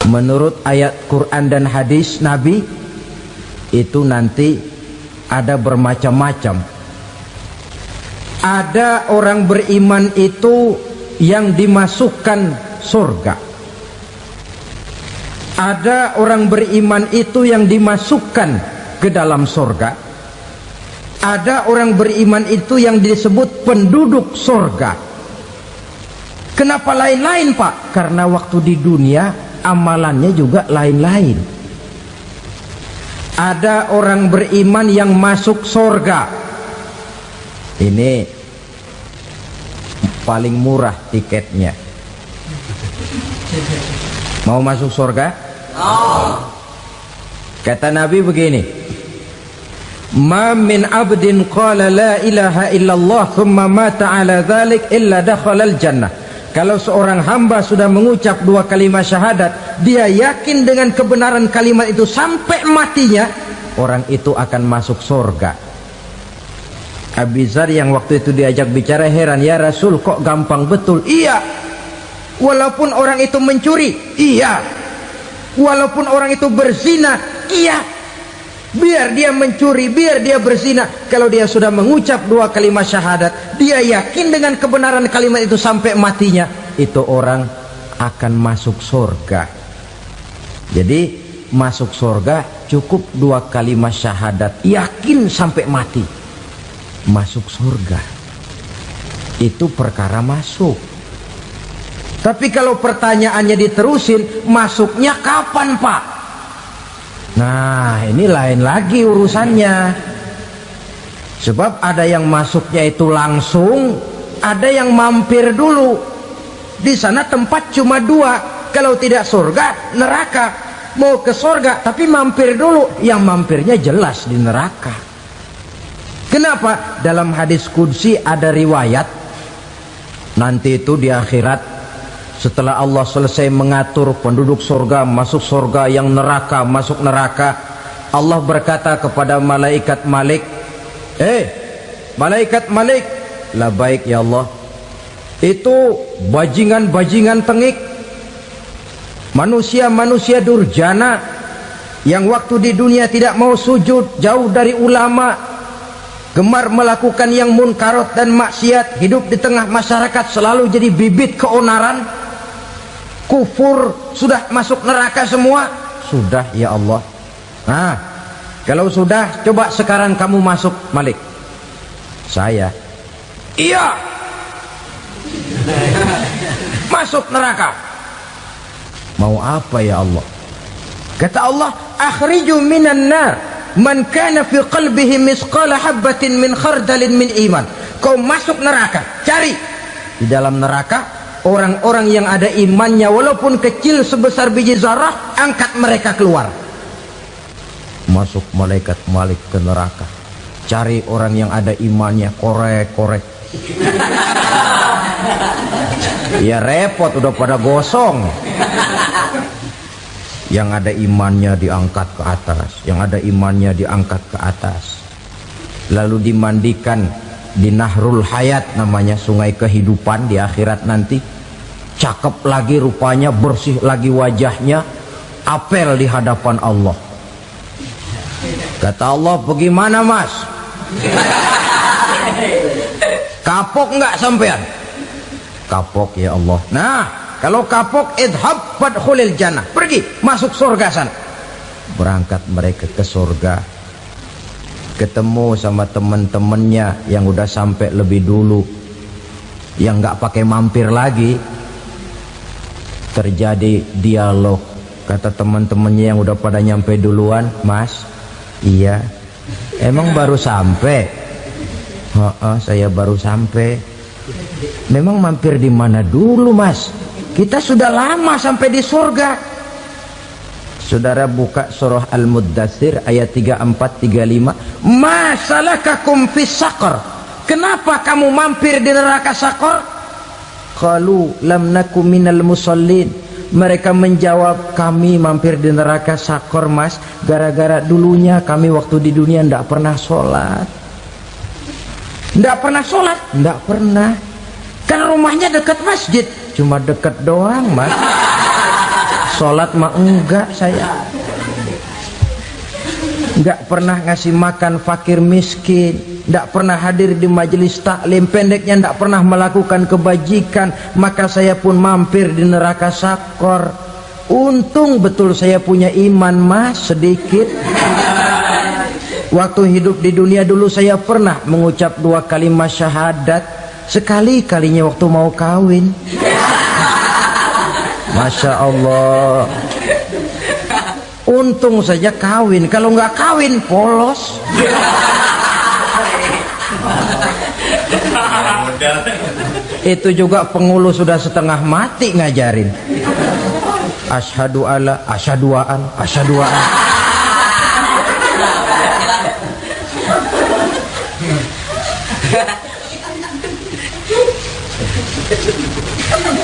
Menurut ayat Quran dan hadis Nabi itu nanti ada bermacam-macam. Ada orang beriman itu yang dimasukkan surga. Ada orang beriman itu yang dimasukkan ke dalam surga. Ada orang beriman itu yang disebut penduduk surga. Kenapa lain-lain, Pak? Karena waktu di dunia amalannya juga lain-lain. Ada orang beriman yang masuk surga. Ini paling murah tiketnya. Mau masuk surga? Kata Nabi begini, ma min abdin qala la ilaha illallah thumma mata ala dhalik illa dakhalal jannah. Kalau seorang hamba sudah mengucap dua kalimat syahadat, dia yakin dengan kebenaran kalimat itu sampai matinya, orang itu akan masuk surga. Abi Dzar yang waktu itu diajak bicara heran, ya Rasul kok gampang betul? Iya, walaupun orang itu mencuri, iya, walaupun orang itu berzina, iya. Biar dia mencuri, biar dia berzina, kalau dia sudah mengucap dua kalimat syahadat, dia yakin dengan kebenaran kalimat itu sampai matinya, itu orang akan masuk surga. Jadi masuk surga cukup dua kalimat syahadat, yakin sampai mati, masuk surga. Itu perkara masuk. Tapi kalau pertanyaannya diterusin, masuknya kapan, Pak? Nah, ini lain lagi urusannya. Sebab ada yang masuknya itu langsung, ada yang mampir dulu. Di sana tempat cuma dua, kalau tidak surga, neraka. Mau ke surga tapi mampir dulu, yang mampirnya jelas di neraka. Kenapa? Dalam hadis qudsi ada riwayat, nanti itu di akhirat, setelah Allah selesai mengatur penduduk surga masuk surga, yang neraka masuk neraka, Allah berkata kepada malaikat Malik, malaikat Malik, labaik ya Allah. Itu bajingan-bajingan tengik, manusia-manusia durjana yang waktu di dunia tidak mau sujud, jauh dari ulama, gemar melakukan yang munkarat dan maksiat, hidup di tengah masyarakat selalu jadi bibit keonaran, kufur, sudah masuk neraka semua. Sudah ya Allah. Nah, kalau sudah, coba sekarang kamu masuk, Malik. Saya, iya, masuk neraka. Mau apa ya Allah? Kata Allah, akhriju minan nar man kana fi qalbihi misqala habbatin min khardalin min iman. Kau masuk neraka, cari di dalam neraka orang-orang yang ada imannya walaupun kecil sebesar biji zarah, angkat mereka keluar. Masuk malaikat Malik ke neraka, cari orang yang ada imannya, korek-korek. Ya repot, udah pada gosong. Yang ada imannya diangkat ke atas, yang ada imannya diangkat ke atas, lalu dimandikan di Nahrul Hayat, namanya sungai kehidupan di akhirat nanti. Cakep lagi rupanya, bersih lagi wajahnya, apel di hadapan Allah. Kata Allah, bagaimana Mas? Kapok nggak sampean? Kapok ya Allah. Nah, kalau kapok, idhab fadkhulil jannah, pergi masuk surga sana. Berangkat mereka ke surga, ketemu sama teman-temannya yang udah sampai lebih dulu, yang nggak pakai mampir lagi. Terjadi dialog. Kata teman-temannya yang udah pada nyampe duluan, Mas, iya, emang baru sampai? Saya baru sampai. Memang mampir di mana dulu, Mas? Kita sudah lama sampai di surga. Saudara buka surah Al-Muddatsir ayat 34-35. Ma salakakum fis saqar? Kenapa kamu mampir di neraka Saqar? Qalu lam nakum minal musallin. Mereka menjawab, kami mampir di neraka Saqar, Mas, gara-gara dulunya kami waktu di dunia tidak pernah sholat. Tidak pernah sholat? Tidak pernah. Kan rumahnya dekat masjid. Cuma dekat doang, Mas. sholat mah enggak saya. Enggak pernah ngasih makan fakir miskin, enggak pernah hadir di majelis taklim, pendeknya enggak pernah melakukan kebajikan, maka saya pun mampir di neraka sakor. Untung betul saya punya iman mas sedikit. Waktu hidup di dunia dulu saya pernah mengucap 2 kalimat syahadat, sekali-kalinya waktu mau kawin. Masya Allah. Untung saja kawin, kalau nggak kawin polos. Itu juga pengulu sudah setengah mati ngajarin. Asyhadu alla, asyaduaan, asyaduaan.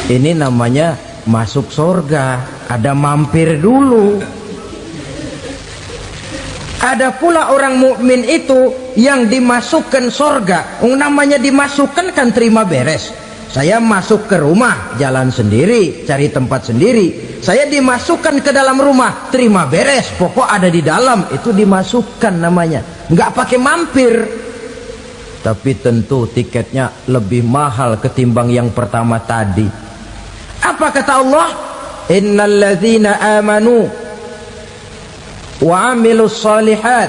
Ini namanya masuk surga, ada mampir dulu. Ada pula orang mukmin itu yang dimasukkan surga. Namanya dimasukkan kan terima beres. Saya masuk ke rumah, jalan sendiri, cari tempat sendiri. Saya dimasukkan ke dalam rumah, terima beres, pokok ada di dalam, itu dimasukkan namanya. Nggak pakai mampir. Tapi tentu tiketnya lebih mahal ketimbang yang pertama tadi. Apa kata Allah? Innal ladzina amanu wa amilus salihat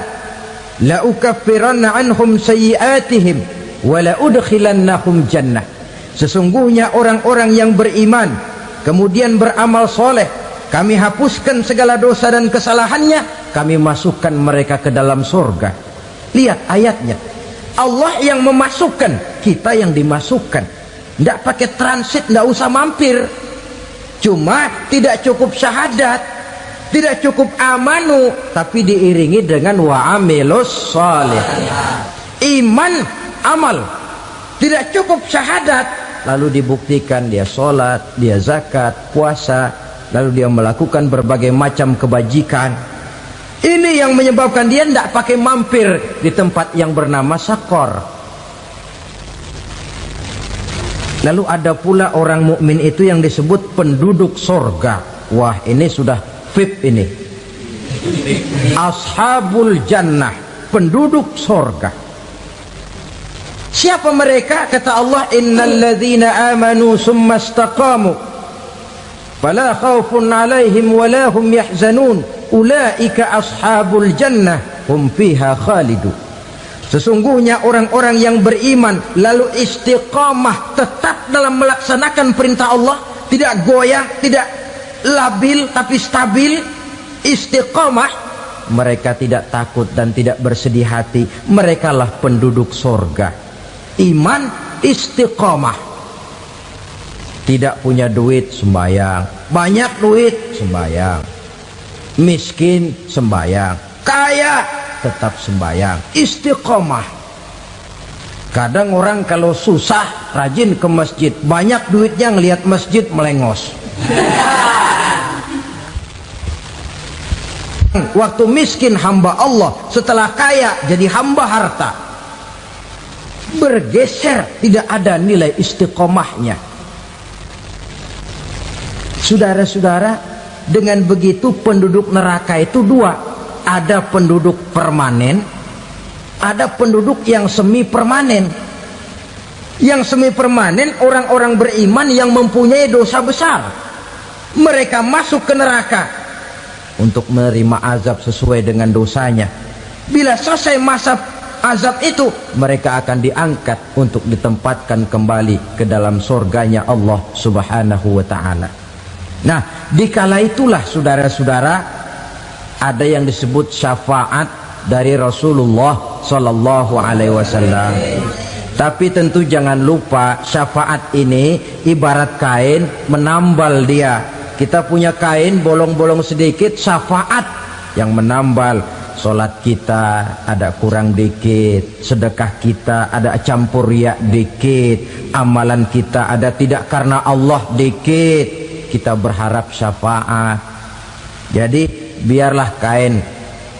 la ukaffiranna anhum sayyi'atihim wa la udkhilannahum jannah. Sesungguhnya orang-orang yang beriman kemudian beramal soleh, kami hapuskan segala dosa dan kesalahannya, kami masukkan mereka ke dalam surga. Lihat ayatnya, Allah yang memasukkan, kita yang dimasukkan. Tidak pakai transit, tidak usah mampir. Cuma tidak cukup syahadat, tidak cukup amanu, tapi diiringi dengan wa'amilus salih. Iman, amal. Tidak cukup syahadat, lalu dibuktikan dia sholat, dia zakat, puasa, lalu dia melakukan berbagai macam kebajikan. Ini yang menyebabkan dia tidak pakai mampir di tempat yang bernama sakor. Lalu ada pula orang mukmin itu yang disebut penduduk sorga. Wah, ini sudah VIP ini. Ashabul jannah, penduduk sorga. Siapa mereka? Kata Allah, innal ladzina amanu summa istaqamu fala khaufun alaihim wala hum yahzanun ulaika ashabul jannah hum fiha khalidun. Sesungguhnya orang-orang yang beriman lalu istiqamah, tetap dalam melaksanakan perintah Allah, tidak goyah, tidak labil tapi stabil, istiqamah, mereka tidak takut dan tidak bersedih hati. Merekalah penduduk sorga. Iman, istiqamah. Tidak punya duit, sembayang. Banyak duit, sembayang. Miskin, sembayang. Kaya, tetap sembayang. Istiqamah. Kadang orang kalau susah rajin ke masjid, banyak duitnya ngelihat masjid melengos. Waktu miskin hamba Allah, setelah kaya jadi hamba harta. Bergeser, tidak ada nilai istiqomahnya. Saudara-saudara, dengan begitu penduduk neraka itu dua. Ada penduduk permanen, ada penduduk yang semi permanen. Yang semi permanen orang-orang beriman yang mempunyai dosa besar. Mereka masuk ke neraka untuk menerima azab sesuai dengan dosanya. Bila selesai masa azab itu, mereka akan diangkat untuk ditempatkan kembali ke dalam surganya Allah Subhanahu wa ta'ala. Nah, dikala itulah saudara-saudara, ada yang disebut syafaat dari Rasulullah Sallallahu Alaihi Wasallam. Tapi tentu jangan lupa, syafaat ini ibarat kain menambal dia. Kita punya kain bolong-bolong sedikit, syafaat yang menambal. Solat kita ada kurang dikit, sedekah kita ada campur riak dikit, amalan kita ada tidak karena Allah dikit, kita berharap syafaat. Jadi biarlah kain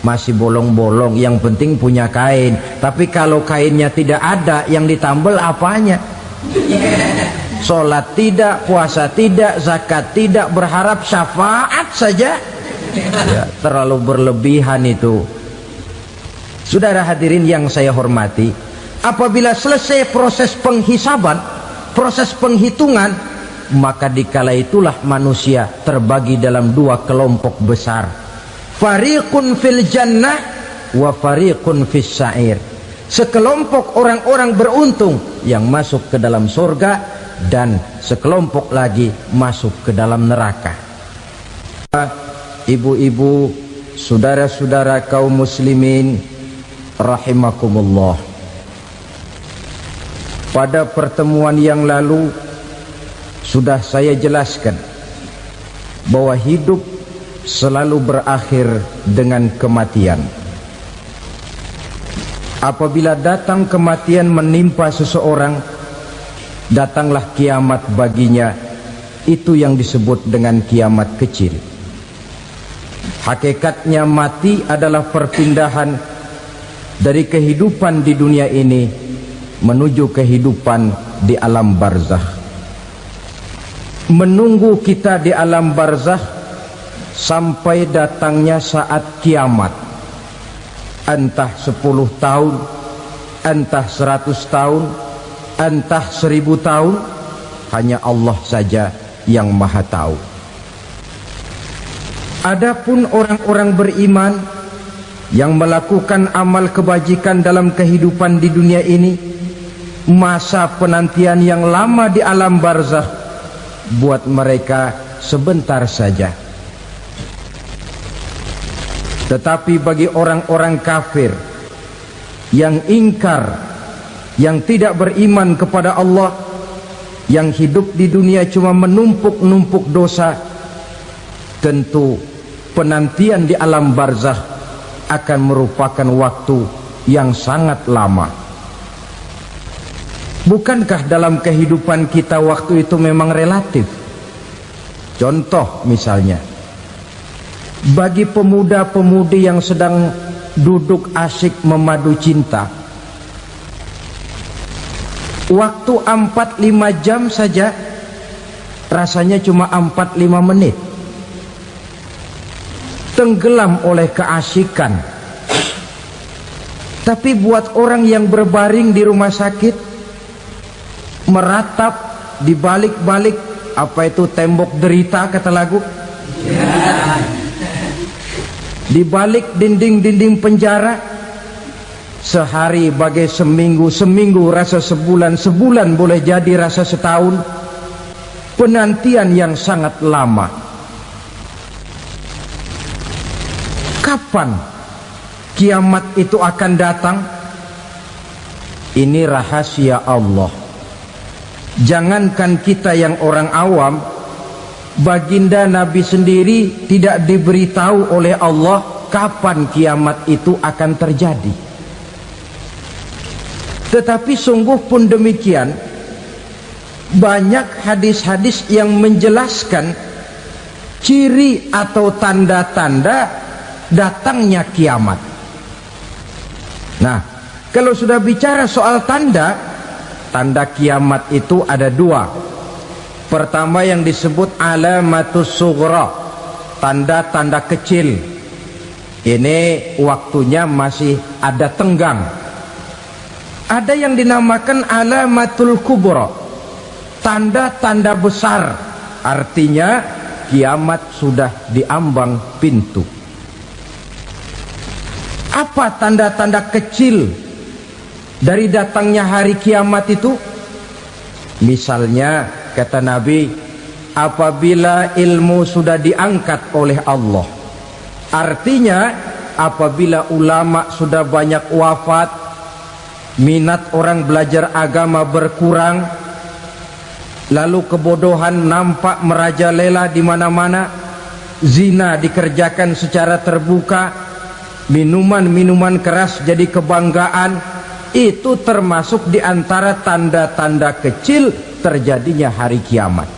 masih bolong-bolong, yang penting punya kain. Tapi kalau kainnya tidak ada, yang ditambal apanya? sholat tidak, puasa tidak, zakat tidak, berharap syafaat saja. Ya, terlalu berlebihan itu. Saudara hadirin yang saya hormati, apabila selesai proses penghisaban, proses penghitungan, maka dikala itulah manusia terbagi dalam dua kelompok besar. Fariqun fil jannah wa fariqun fis sa'ir. Sekelompok orang-orang beruntung yang masuk ke dalam surga, dan sekelompok lagi masuk ke dalam neraka. Ibu-ibu, saudara-saudara kaum muslimin rahimakumullah, pada pertemuan yang lalu sudah saya jelaskan bahwa hidup selalu berakhir dengan kematian. Apabila datang kematian menimpa seseorang, datanglah kiamat baginya. Itu yang disebut dengan kiamat kecil. Hakikatnya mati adalah perpindahan dari kehidupan di dunia ini menuju kehidupan di alam barzakh. Menunggu kita di alam barzakh sampai datangnya saat kiamat. Entah 10 tahun, entah 100 tahun, entah 1000 tahun, hanya Allah saja yang maha tahu. Adapun orang-orang beriman yang melakukan amal kebajikan dalam kehidupan di dunia ini, masa penantian yang lama di alam barzakh buat mereka sebentar saja. Tetapi bagi orang-orang kafir yang ingkar, yang tidak beriman kepada Allah, yang hidup di dunia cuma menumpuk-numpuk dosa, tentu penantian di alam barzakh akan merupakan waktu yang sangat lama. Bukankah dalam kehidupan kita waktu itu memang relatif? Contoh misalnya, bagi pemuda-pemudi yang sedang duduk asyik memadu cinta, waktu 4-5 jam saja rasanya cuma 4-5 menit. Tenggelam oleh keasikan. Tapi buat orang yang berbaring di rumah sakit, meratap di balik-balik apa itu tembok derita kata lagu, di balik dinding-dinding penjara, sehari bagai seminggu, seminggu rasa sebulan, sebulan boleh jadi rasa setahun. Penantian yang sangat lama. Kapan kiamat itu akan datang? Ini rahasia Allah. Jangankan kita yang orang awam, baginda Nabi sendiri tidak diberitahu oleh Allah kapan kiamat itu akan terjadi. Tetapi sungguh pun demikian, banyak hadis-hadis yang menjelaskan ciri atau tanda-tanda datangnya kiamat. Nah, kalau sudah bicara soal tanda, tanda kiamat itu ada dua. Pertama yang disebut alamatus sughra, tanda-tanda kecil. Ini waktunya masih ada tenggang. Ada yang dinamakan alamatul kubra, tanda-tanda besar, artinya kiamat sudah diambang pintu. Apa tanda-tanda kecil dari datangnya hari kiamat itu? Misalnya kata Nabi, apabila ilmu sudah diangkat oleh Allah, artinya apabila ulama sudah banyak wafat, minat orang belajar agama berkurang, lalu kebodohan nampak merajalela di mana-mana, zina dikerjakan secara terbuka, minuman-minuman keras jadi kebanggaan, itu termasuk di antara tanda-tanda kecil terjadinya hari kiamat.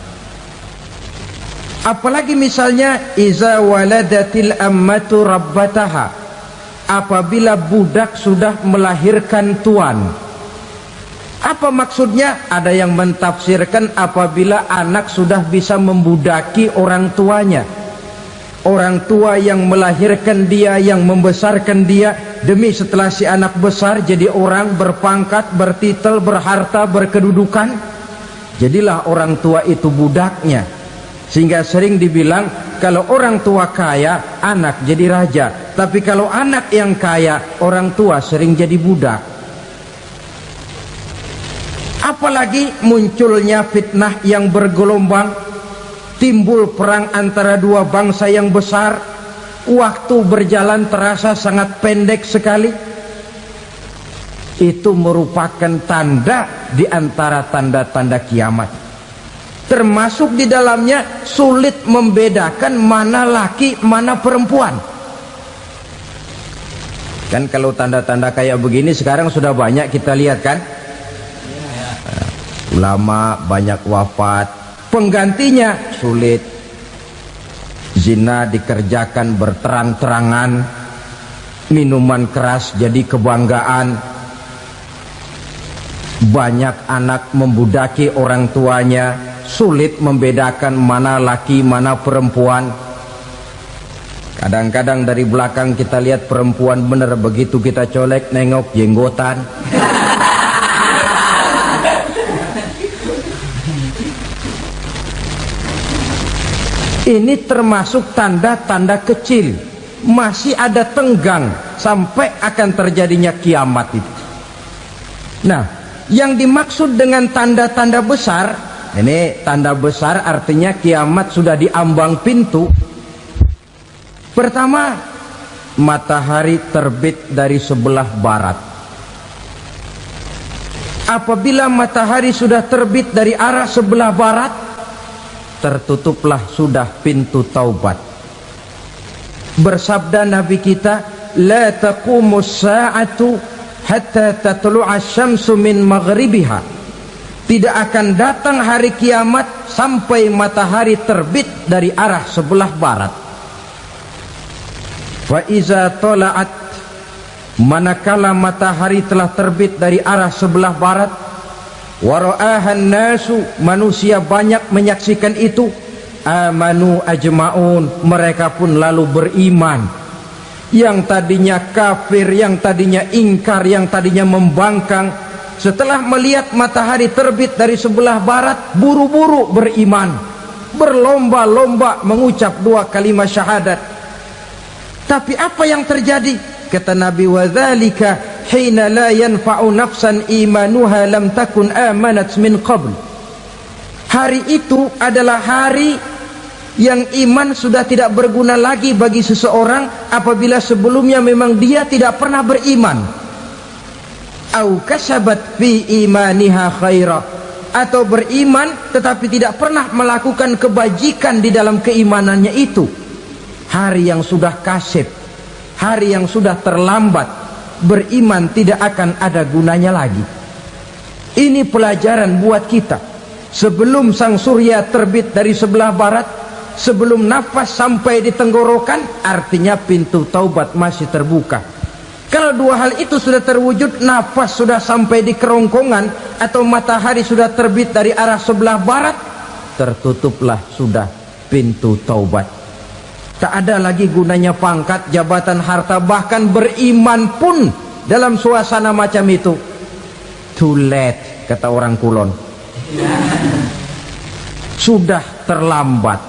Apalagi misalnya iza waladatil ammatu rabbataha, apabila budak sudah melahirkan tuan. Apa Apa maksudnya? Ada yang mentafsirkan apabila anak sudah bisa membudaki orang tuanya. Orang tua yang melahirkan dia, yang membesarkan dia, demi setelah si anak besar jadi orang berpangkat, bertitel, berharta, berkedudukan, jadilah orang tua itu budaknya. Sehingga sering dibilang kalau orang tua kaya, anak jadi raja. Tapi kalau anak yang kaya, orang tua sering jadi budak. Apalagi munculnya fitnah yang bergelombang, timbul perang antara dua bangsa yang besar, waktu berjalan terasa sangat pendek sekali. Itu merupakan tanda di antara tanda-tanda kiamat. Termasuk di dalamnya sulit membedakan mana laki, mana perempuan. Kan kalau tanda-tanda kayak begini sekarang sudah banyak kita lihat kan. Ulama banyak wafat, penggantinya sulit. Zina dikerjakan berterang-terangan, minuman keras jadi kebanggaan, banyak anak membudaki orang tuanya, sulit membedakan mana laki mana perempuan. Kadang-kadang dari belakang kita lihat perempuan bener, begitu kita colek nengok jenggotan. Ini termasuk tanda-tanda kecil, masih ada tenggang sampai akan terjadinya kiamat itu. Nah, yang dimaksud dengan tanda-tanda besar, ini tanda besar artinya kiamat sudah diambang pintu. Pertama, matahari terbit dari sebelah barat. Apabila matahari sudah terbit dari arah sebelah barat, tertutuplah sudah pintu taubat. Bersabda Nabi kita, la taqumus sa'atu hatta tatlu'a syamsu min maghribiha. Tidak akan datang hari kiamat sampai matahari terbit dari arah sebelah barat. Wa iza tala'at, manakala matahari telah terbit dari arah sebelah barat, wara'ahan nasu, manusia banyak menyaksikan itu, amanu ajma'un, mereka pun lalu beriman. Yang tadinya kafir, yang tadinya ingkar, yang tadinya membangkang, setelah melihat matahari terbit dari sebelah barat, buru-buru beriman, berlomba-lomba mengucap dua kalimat syahadat. Tapi apa yang terjadi? Kata Nabi, wadzalika hina la yanfa'u nafsan imanuha lam takun amanat min qabl. Hari itu adalah hari yang iman sudah tidak berguna lagi bagi seseorang apabila sebelumnya memang dia tidak pernah beriman. Au kasabat fi imaniha khaira, atau beriman tetapi tidak pernah melakukan kebajikan di dalam keimanannya itu. Hari yang sudah kasib, hari yang sudah terlambat, beriman tidak akan ada gunanya lagi. Ini pelajaran buat kita. Sebelum sang surya terbit dari sebelah barat, sebelum nafas sampai di tenggorokan, artinya pintu taubat masih terbuka. Kalau dua hal itu sudah terwujud, nafas sudah sampai di kerongkongan atau matahari sudah terbit dari arah sebelah barat, tertutuplah sudah pintu taubat. Tak ada lagi gunanya pangkat, jabatan, harta, bahkan beriman pun dalam suasana macam itu too late, kata orang Kulon. Sudah terlambat.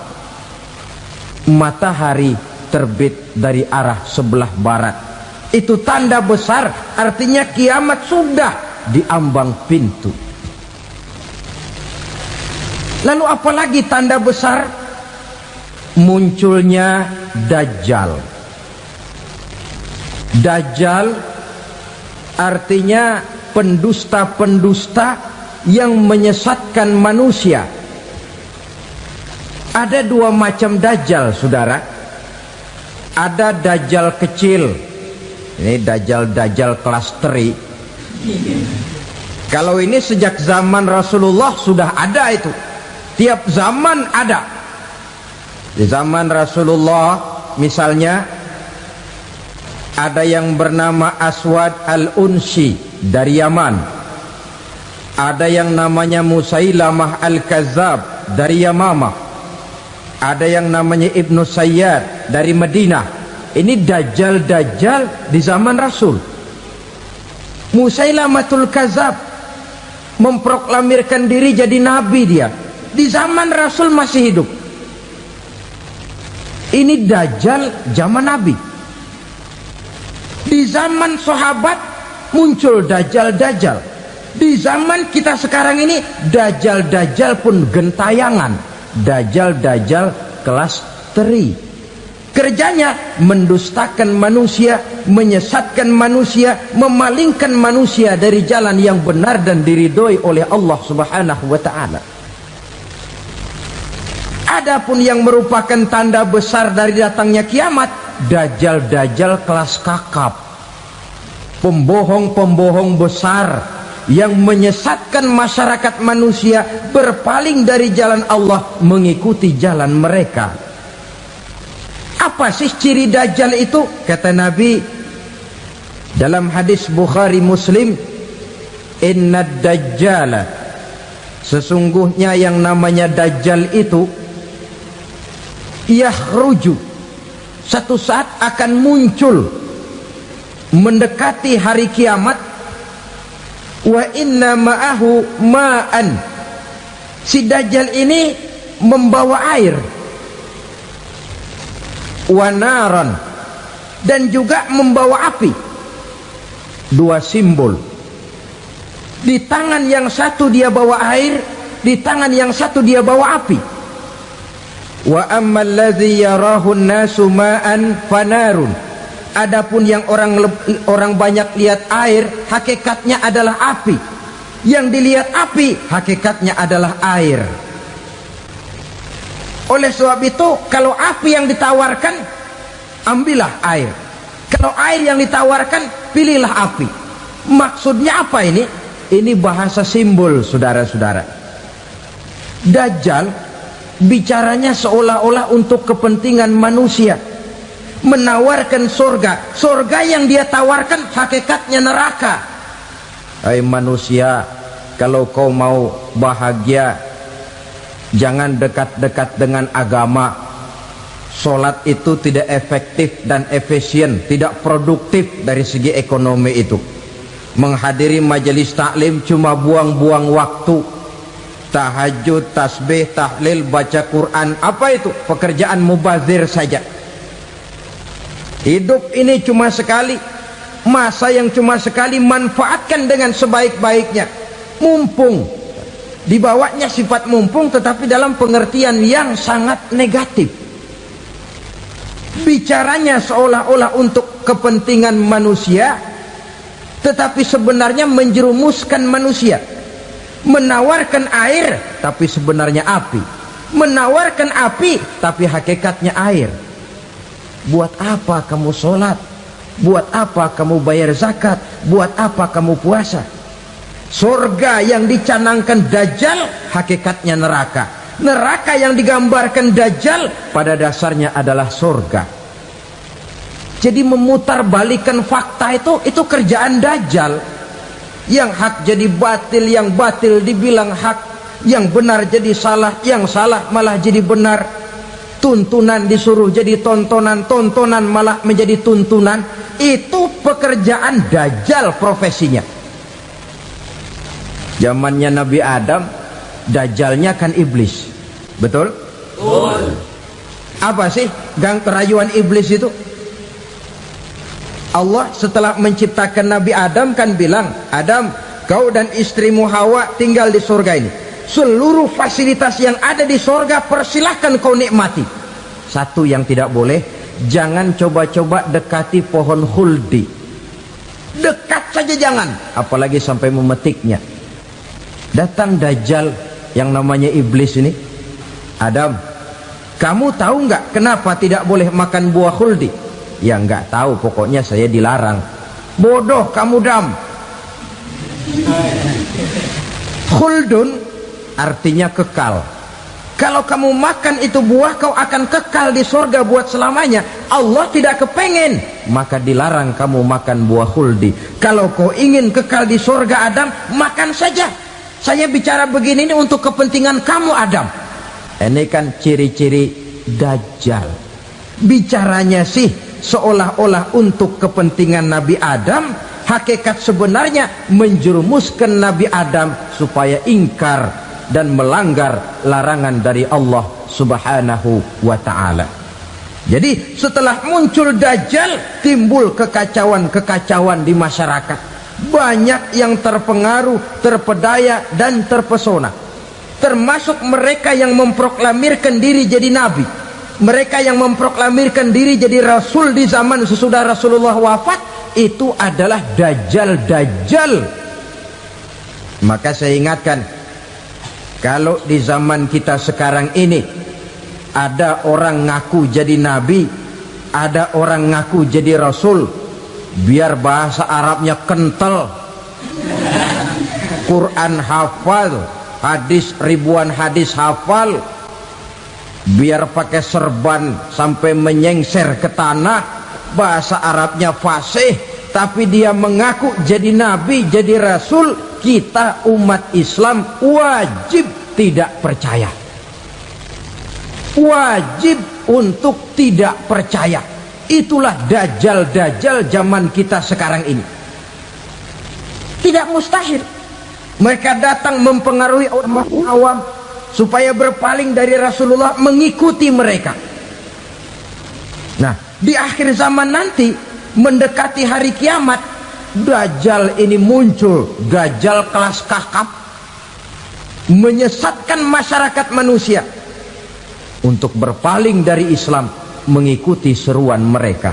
Matahari terbit dari arah sebelah barat, itu tanda besar, artinya kiamat sudah diambang pintu. Lalu apalagi tanda besar? Munculnya Dajjal. Dajjal artinya pendusta-pendusta yang menyesatkan manusia. Ada dua macam Dajjal, saudara. Ada Dajjal kecil, ini Dajjal kelas 3. Kalau ini sejak zaman Rasulullah sudah ada itu. Tiap zaman ada. Di zaman Rasulullah misalnya ada yang bernama Aswad al-Unsi dari Yaman, ada yang namanya Musailamah Al-Kazzab dari Yamamah, ada yang namanya Ibnu Sayyad dari Madinah. Ini dajjal-dajjal di zaman Rasul. Musailamatul Kazzab memproklamirkan diri jadi nabi, dia di zaman Rasul masih hidup. Ini dajjal zaman Nabi. Di zaman sahabat muncul dajjal-dajjal. Di zaman kita sekarang ini dajjal-dajjal pun gentayangan. Dajjal-dajjal kelas teri. Kerjanya mendustakan manusia, menyesatkan manusia, memalingkan manusia dari jalan yang benar dan diridhoi oleh Allah Subhanahu wa taala. Adapun yang merupakan tanda besar dari datangnya kiamat, dajjal-dajjal kelas kakap, pembohong-pembohong besar yang menyesatkan masyarakat manusia berpaling dari jalan Allah mengikuti jalan mereka. Apa sih ciri dajjal itu? Kata Nabi dalam hadis Bukhari Muslim, "Innad dajjala", sesungguhnya yang namanya dajjal itu yakhruju, satu saat akan muncul mendekati hari kiamat. Wa inna ma'ahu ma'an, si dajjal ini membawa air. Wa naran, dan juga membawa api. Dua simbol. Di tangan yang satu dia bawa air, di tangan yang satu dia bawa api. Wa ammal ladzi yarahu an-nasu ma'an fanarun, adapun yang orang banyak lihat air, hakikatnya adalah api. Yang dilihat api, hakikatnya adalah air. Oleh sebab itu, kalau api yang ditawarkan, ambillah air. Kalau air yang ditawarkan, pilihlah api. Maksudnya apa ini? Ini bahasa simbol, saudara-saudara. Dajjal bicaranya seolah-olah untuk kepentingan manusia, menawarkan surga. Surga yang dia tawarkan hakikatnya neraka. Hai manusia, kalau kau mau bahagia, jangan dekat-dekat dengan agama. Sholat itu tidak efektif dan efisien, tidak produktif dari segi ekonomi itu. Menghadiri majelis taklim cuma buang-buang waktu. Tahajud, tasbih, tahlil, baca Quran, apa itu? Pekerjaan mubazir saja. Hidup ini cuma sekali, masa yang cuma sekali, manfaatkan dengan sebaik-baiknya. Mumpung, dibawanya sifat mumpung, tetapi dalam pengertian yang sangat negatif. Bicaranya seolah-olah untuk kepentingan manusia, tetapi sebenarnya menjerumuskan manusia. Menawarkan air, tapi sebenarnya api. Menawarkan api, tapi hakikatnya air. Buat apa kamu sholat? Buat apa kamu bayar zakat? Buat apa kamu puasa? Surga yang dicanangkan Dajjal, hakikatnya neraka. Neraka yang digambarkan Dajjal, pada dasarnya adalah surga. Jadi memutarbalikkan fakta itu kerjaan Dajjal. Yang hak jadi batil, yang batil dibilang hak, yang benar jadi salah, yang salah malah jadi benar. Tuntunan disuruh jadi tontonan, tontonan malah menjadi tuntunan. Itu pekerjaan Dajjal profesinya. Zamannya Nabi Adam, Dajjalnya kan iblis. Betul? Betul. Apa sih gang kerayuan iblis itu? Allah setelah menciptakan Nabi Adam kan bilang, Adam, kau dan istrimu Hawa tinggal di surga ini. Seluruh fasilitas yang ada di surga persilahkan kau nikmati. Satu yang tidak boleh, jangan coba-coba dekati pohon khuldi. Dekat saja jangan, apalagi sampai memetiknya. Datang Dajjal yang namanya iblis ini. Adam, kamu tahu nggak kenapa tidak boleh makan buah khuldi? Ya nggak tahu, pokoknya saya dilarang. Bodoh kamu Dam. Khuldun artinya kekal. Kalau kamu makan itu buah, kau akan kekal di surga buat selamanya. Allah tidak kepengen, maka dilarang kamu makan buah khuldi. Kalau kau ingin kekal di surga Adam, makan saja. Saya bicara begini ini untuk kepentingan kamu Adam. Ini kan ciri-ciri Dajjal. Bicaranya sih seolah-olah untuk kepentingan Nabi Adam, hakikat sebenarnya menjerumuskan Nabi Adam supaya ingkar dan melanggar larangan dari Allah Subhanahu wa ta'ala. Jadi setelah muncul Dajjal, timbul kekacauan-kekacauan di masyarakat. Banyak yang terpengaruh, terpedaya dan terpesona, termasuk mereka yang memproklamirkan diri jadi nabi, mereka yang memproklamirkan diri jadi rasul di zaman sesudah Rasulullah wafat. Itu adalah Dajjal. Maka saya ingatkan, kalau di zaman kita sekarang ini ada orang ngaku jadi nabi, ada orang ngaku jadi rasul, biar bahasa Arabnya kental, Quran hafal, hadis ribuan hadis hafal, biar pakai serban sampai menyengser ke tanah, bahasa Arabnya fasih, tapi dia mengaku jadi nabi, jadi rasul, kita umat Islam wajib tidak percaya, wajib untuk tidak percaya. Itulah Dajjal zaman kita sekarang ini. Tidak mustahil mereka datang mempengaruhi orang awam supaya berpaling dari Rasulullah, mengikuti mereka. Nah, di akhir zaman nanti, mendekati hari kiamat, Dajjal ini muncul, Dajjal kelas kakap, menyesatkan masyarakat manusia untuk berpaling dari Islam, mengikuti seruan mereka.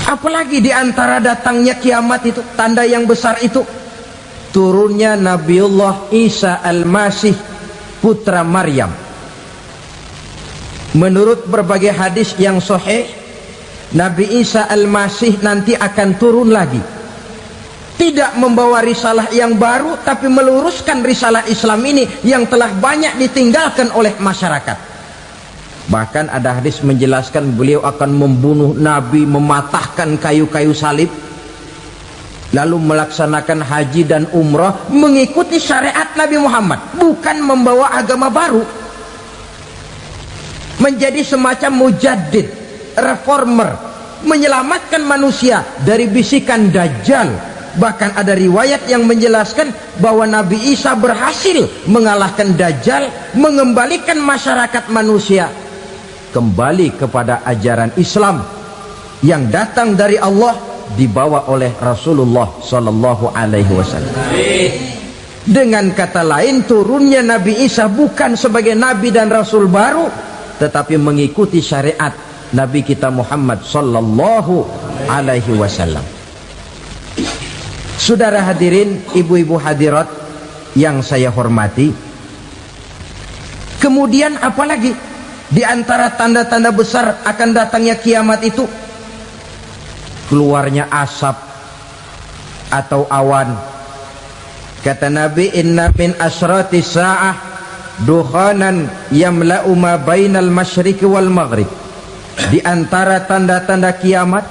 Apalagi di antara datangnya kiamat itu, tanda yang besar itu, turunnya Nabiullah Isa Al-Masih, putra Maryam. Menurut berbagai hadis yang sahih, Nabi Isa Al-Masih nanti akan turun lagi, tidak membawa risalah yang baru, tapi meluruskan risalah Islam ini yang telah banyak ditinggalkan oleh masyarakat. Bahkan ada hadis menjelaskan beliau akan membunuh Nabi, mematahkan kayu-kayu salib, lalu melaksanakan haji dan umrah mengikuti syariat Nabi Muhammad, bukan membawa agama baru. Menjadi semacam mujaddid, reformer, menyelamatkan manusia dari bisikan Dajjal. Bahkan ada riwayat yang menjelaskan bahwa Nabi Isa berhasil mengalahkan Dajjal, mengembalikan masyarakat manusia kembali kepada ajaran Islam yang datang dari Allah, dibawa oleh Rasulullah Sallallahu Alaihi Wasallam. Dengan kata lain, turunnya Nabi Isa bukan sebagai Nabi dan Rasul baru, tetapi mengikuti syariat Nabi kita Muhammad Sallallahu Alaihi Wasallam. Saudara hadirin, ibu-ibu hadirat yang saya hormati, kemudian apalagi di antara tanda-tanda besar akan datangnya kiamat itu? Keluarnya asap atau awan. Kata Nabi, inna min asyrati sa'ah dukhanan yamla'u ma bainal masyriqi wal maghrib. Di antara tanda-tanda kiamat,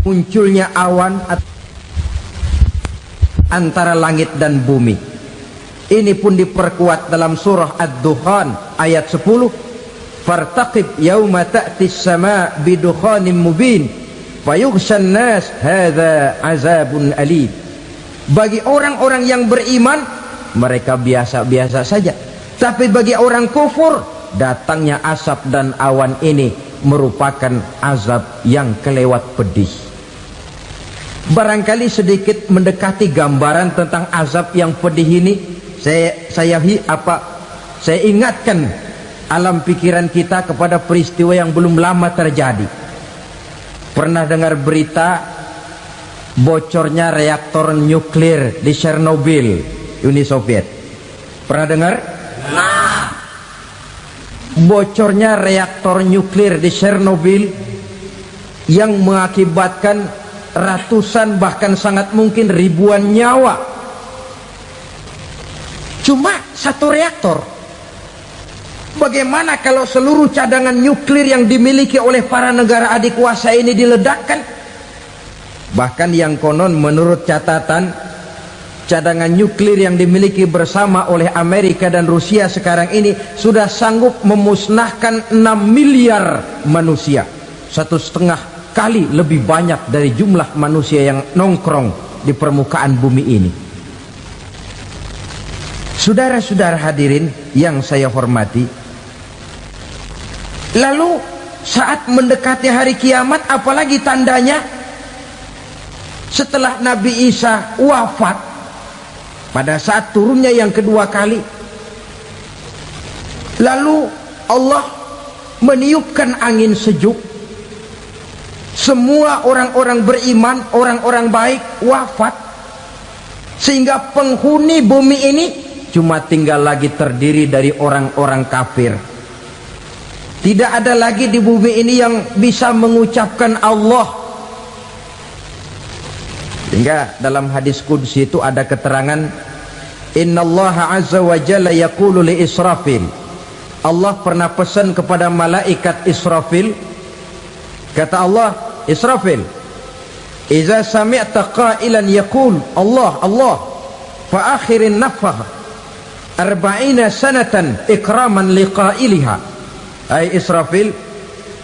munculnya awan antara langit dan bumi. Ini pun diperkuat dalam surah Ad-Dukhan ayat 10, fartaqib yauma ta'tis sama bidukhanin mubin fayughshan nas hadza azabun alim. Bagi orang-orang yang beriman, mereka biasa-biasa saja, tapi bagi orang kufur, datangnya asap dan awan ini merupakan azab yang kelewat pedih. Barangkali sedikit mendekati gambaran tentang azab yang pedih ini, saya ingatkan alam pikiran kita kepada peristiwa yang belum lama terjadi. Pernah dengar berita bocornya reaktor nuklir di Chernobyl, Uni Soviet? Pernah dengar? Bocornya reaktor nuklir di Chernobyl yang mengakibatkan ratusan bahkan sangat mungkin ribuan nyawa. Cuma satu reaktor. Bagaimana kalau seluruh cadangan nuklir yang dimiliki oleh para negara adikuasa ini diledakkan? Bahkan yang konon menurut catatan cadangan nuklir yang dimiliki bersama oleh Amerika dan Rusia sekarang ini sudah sanggup memusnahkan 6 miliar manusia, 1,5 kali lebih banyak dari jumlah manusia yang nongkrong di permukaan bumi ini. Saudara-saudara hadirin yang saya hormati, lalu saat mendekati hari kiamat, apalagi tandanya setelah Nabi Isa wafat, pada saat turunnya yang kedua kali, lalu Allah meniupkan angin sejuk, semua orang-orang beriman, orang-orang baik wafat, sehingga penghuni bumi ini cuma tinggal lagi terdiri dari orang-orang kafir. Tidak ada lagi di bumi ini yang bisa mengucapkan Allah. Sehingga dalam hadis qudsi itu ada keterangan, innallaha azza wa jalla yaqulu li Israfil. Allah pernah pesan kepada malaikat Israfil, kata Allah, Israfil, iza sami'ta qailan yaqul Allah Allah fa akhirin nafah 40 sanatan ikraman liqailiha. Hai Israfil,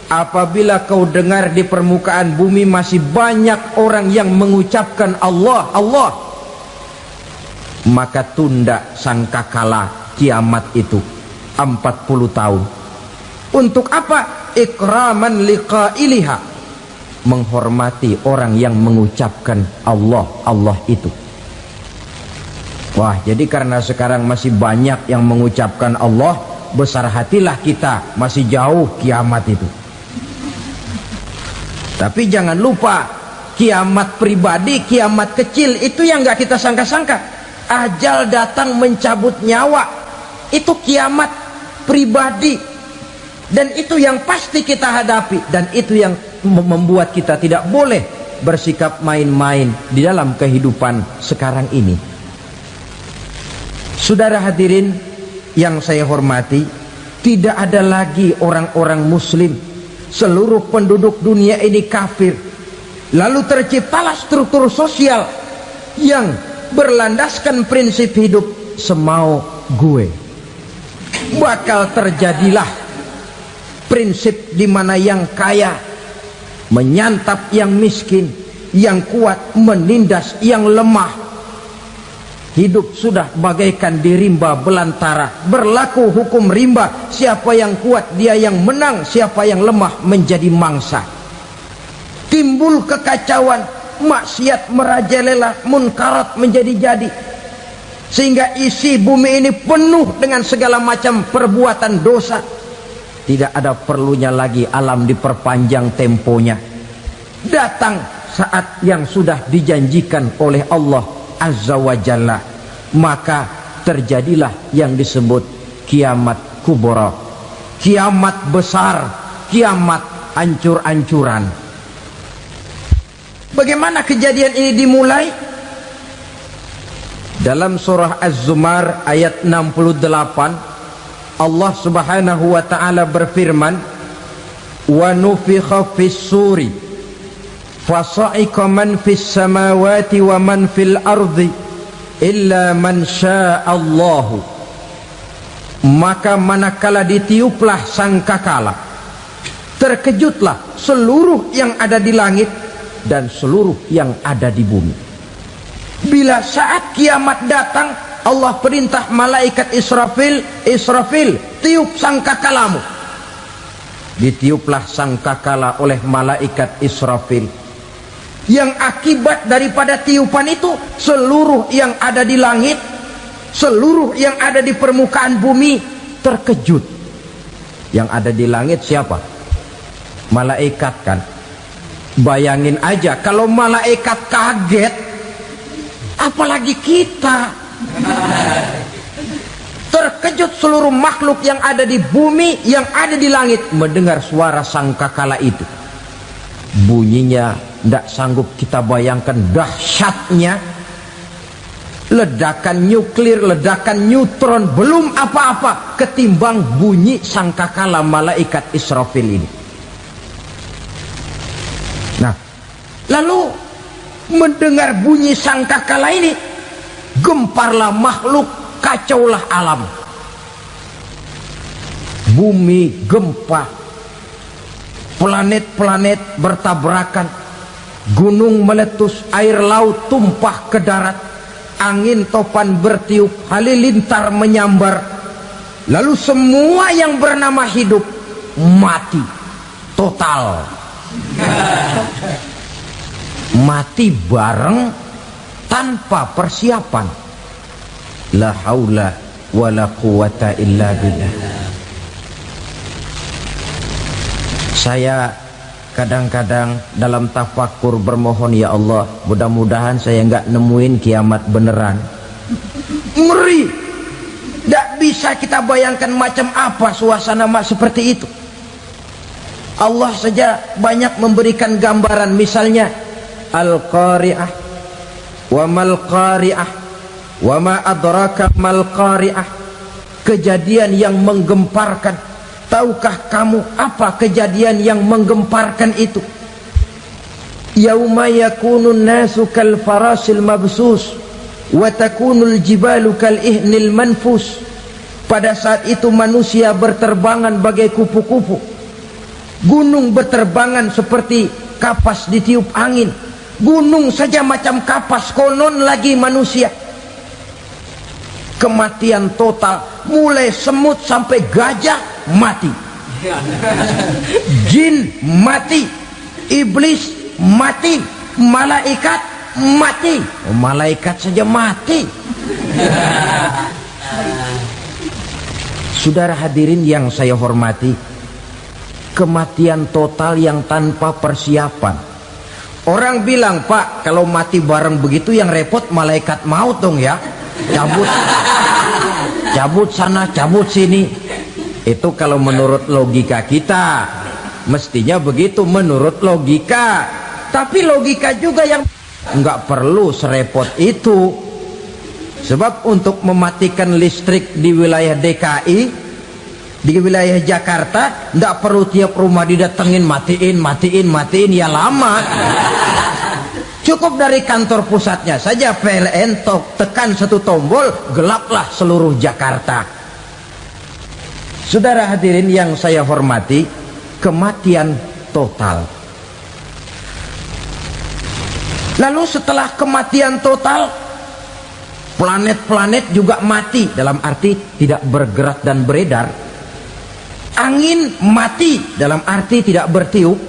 apabila kau dengar di permukaan bumi masih banyak orang yang mengucapkan Allah Allah, maka tunda sangkakala kiamat itu 40 tahun. Untuk apa? Ikraman liqailiha, menghormati orang yang mengucapkan Allah Allah itu. Wah, jadi karena sekarang masih banyak yang mengucapkan Allah, besar hatilah kita, masih jauh kiamat itu. Tapi jangan lupa, kiamat pribadi, kiamat kecil itu yang gak kita sangka-sangka. Ajal datang mencabut nyawa, itu kiamat pribadi, dan itu yang pasti kita hadapi, dan itu yang membuat kita tidak boleh bersikap main-main di dalam kehidupan sekarang ini. Saudara hadirin yang saya hormati, tidak ada lagi orang-orang muslim. Seluruh penduduk dunia ini kafir. Lalu terciptalah struktur sosial yang berlandaskan prinsip hidup semau gue. Bakal terjadilah prinsip di mana yang kaya menyantap yang miskin, yang kuat menindas yang lemah. Hidup sudah bagaikan di rimba belantara, berlaku hukum rimba, siapa yang kuat dia yang menang, siapa yang lemah menjadi mangsa. Timbul kekacauan, maksiat merajalela, munkarat menjadi-jadi, sehingga isi bumi ini penuh dengan segala macam perbuatan dosa. Tidak ada perlunya lagi alam diperpanjang temponya. Datang saat yang sudah dijanjikan oleh Allah Azza wa Jalla, maka terjadilah yang disebut kiamat kubra, kiamat besar, kiamat ancur-ancuran. Bagaimana kejadian ini dimulai? Dalam surah Az-Zumar ayat 68, Allah Subhanahu wa taala berfirman, wa nufikha fis suri fasa'iqa man fis samawati wa man fil ardi illa man sya'allahu. Maka manakala ditiuplah sangkakala, terkejutlah seluruh yang ada di langit dan seluruh yang ada di bumi. Bila saat kiamat datang, Allah perintah malaikat Israfil, Israfil, tiup sangkakalamu. Ditiuplah sangkakala oleh malaikat Israfil. Yang akibat daripada tiupan itu, seluruh yang ada di langit, seluruh yang ada di permukaan bumi terkejut. Yang ada di langit siapa? Malaikat kan. Bayangin aja kalau malaikat kaget, apalagi kita. Terkejut seluruh makhluk yang ada di bumi, yang ada di langit mendengar suara sangkakala itu. Bunyinya tidak sanggup kita bayangkan dahsyatnya. Ledakan nuklir, ledakan neutron, belum apa-apa ketimbang bunyi sangkakala malaikat Israfil ini. Nah, lalu mendengar bunyi sangkakala ini, gemparlah makhluk, kacaulah alam. Bumi gempa, planet-planet bertabrakan, gunung meletus, air laut tumpah ke darat, angin topan bertiup, halilintar menyambar, lalu semua yang bernama hidup mati total. Mati bareng tanpa persiapan. La haula wala quwata illa billah. Saya kadang-kadang dalam tafakur bermohon, ya Allah, mudah-mudahan saya enggak nemuin kiamat beneran. Ngeri. Tidak bisa kita bayangkan macam apa suasana seperti itu. Allah saja banyak memberikan gambaran, misalnya Al-Qari'ah, wa mal qari'ah, wa ma adraka mal qari'ah. Kejadian yang menggemparkan. Tahukah kamu apa kejadian yang menggemparkan itu? Yauma yakunun nasu kal farasil mabsus wa takunul jibalu kal ihnil manfus. Pada saat itu manusia berterbangan bagai kupu-kupu, gunung berterbangan seperti kapas ditiup angin. Gunung saja macam kapas, konon lagi manusia. Kematian total, mulai semut sampai gajah mati, jin mati, iblis mati, malaikat mati. Malaikat saja mati. Saudara hadirin yang saya hormati, kematian total yang tanpa persiapan. Orang bilang, Pak, kalau mati bareng begitu yang repot malaikat maut dong ya, cabut sana, cabut sini. Itu kalau menurut logika kita, mestinya begitu menurut logika. Tapi logika juga yang nggak perlu serepot itu. Sebab untuk mematikan listrik di wilayah DKI, di wilayah Jakarta, nggak perlu tiap rumah didatengin, matiin, ya lama. Cukup dari kantor pusatnya saja PLN, tekan satu tombol, gelaplah seluruh Jakarta. Saudara hadirin yang saya hormati, kematian total. Lalu setelah kematian total, planet-planet juga mati, dalam arti tidak bergerak dan beredar. Angin mati, dalam arti tidak bertiup.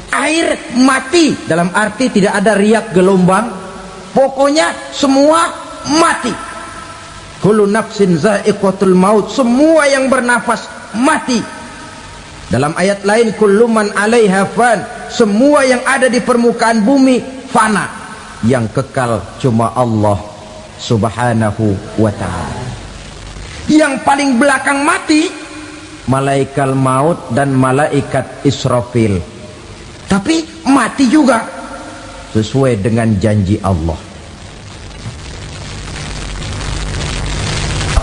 Air mati, dalam arti tidak ada riak gelombang. Pokoknya semua mati. Kullu nafsin za'iqatul maut, semua yang bernafas mati. Dalam ayat lain, kullu man 'alaiha fan, semua yang ada di permukaan bumi fana. Yang kekal cuma Allah Subhanahu wa ta'ala. Yang paling belakang mati malaikat maut dan malaikat Israfil. Tapi mati juga sesuai dengan janji Allah.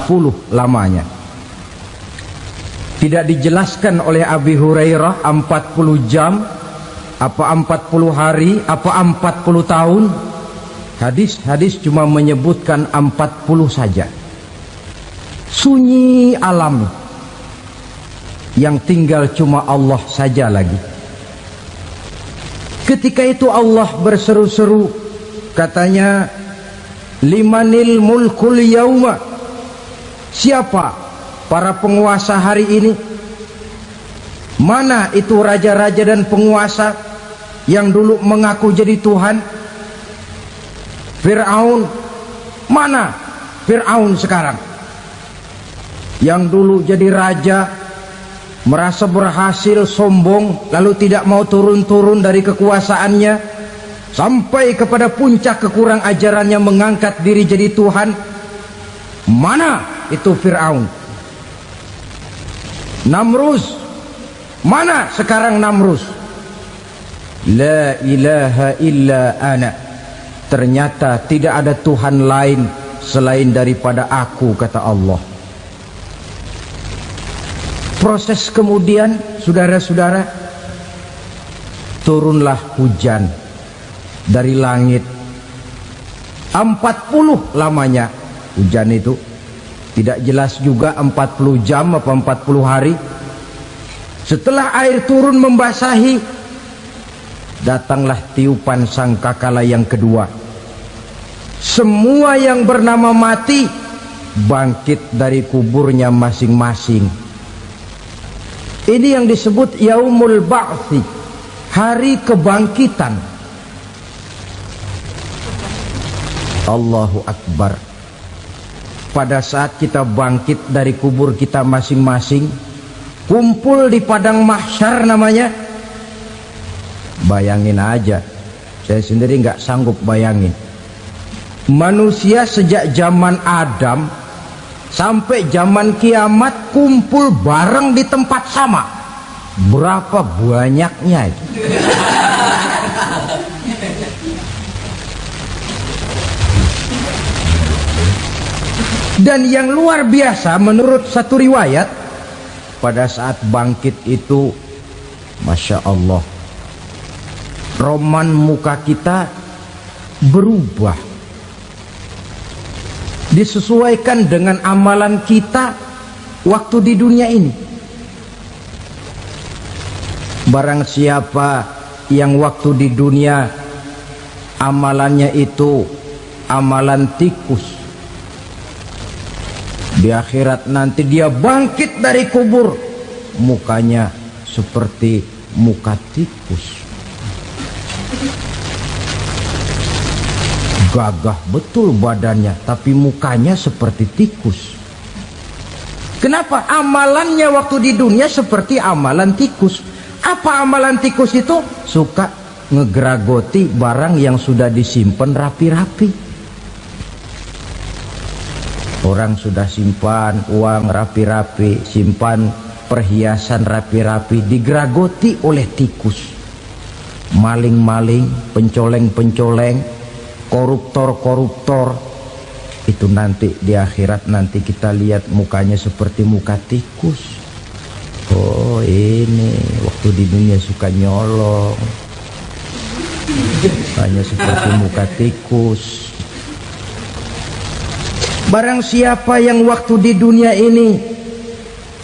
40 lamanya. Tidak dijelaskan oleh Abi Hurairah 40 jam, apa 40 hari, apa 40 tahun. Hadis-hadis cuma menyebutkan 40 saja. Sunyi alam, yang tinggal cuma Allah saja lagi. Ketika itu Allah berseru-seru, katanya, limanil mulkul yauma, siapa para penguasa hari ini? Mana itu raja-raja dan penguasa yang dulu mengaku jadi Tuhan? Fir'aun, mana Fir'aun sekarang? Yang dulu jadi raja, merasa berhasil, sombong, lalu tidak mau turun-turun dari kekuasaannya, sampai kepada puncak kekurang ajarannya mengangkat diri jadi Tuhan. Mana itu Fir'aun? Namrus, mana sekarang Namrus? La ilaha illa ana, ternyata tidak ada Tuhan lain selain daripada aku, kata Allah. Proses kemudian, saudara-saudara, turunlah hujan dari langit. 40 lamanya hujan itu. Tidak jelas juga 40 jam apa 40 hari. Setelah air turun membasahi, datanglah tiupan sangkakala yang kedua. Semua yang bernama mati bangkit dari kuburnya masing-masing. Ini yang disebut Yaumul Ba'thi, hari kebangkitan. Allahu Akbar. Pada saat kita bangkit dari kubur kita masing-masing, kumpul di padang mahsyar namanya. Bayangin aja, saya sendiri nggak sanggup bayangin. Manusia sejak zaman Adam sampai zaman kiamat kumpul bareng di tempat sama. Berapa banyaknya itu? Dan yang luar biasa menurut satu riwayat, pada saat bangkit itu, Masya Allah, roman muka kita berubah, disesuaikan dengan amalan kita waktu di dunia ini. Barang siapa yang waktu di dunia amalannya itu amalan tikus, di akhirat nanti dia bangkit dari kubur, mukanya seperti muka tikus. Gagah betul badannya, tapi mukanya seperti tikus. Kenapa? Amalannya waktu di dunia seperti amalan tikus. Apa amalan tikus itu? Suka ngegeragoti barang yang sudah disimpan rapi-rapi. Orang sudah simpan uang rapi-rapi, simpan perhiasan rapi-rapi, digeragoti oleh tikus. Maling-maling, pencoleng-pencoleng, koruptor-koruptor, itu nanti di akhirat nanti kita lihat mukanya seperti muka tikus. Oh, ini waktu di dunia suka nyolong, hanya seperti muka tikus. Barang siapa yang waktu di dunia ini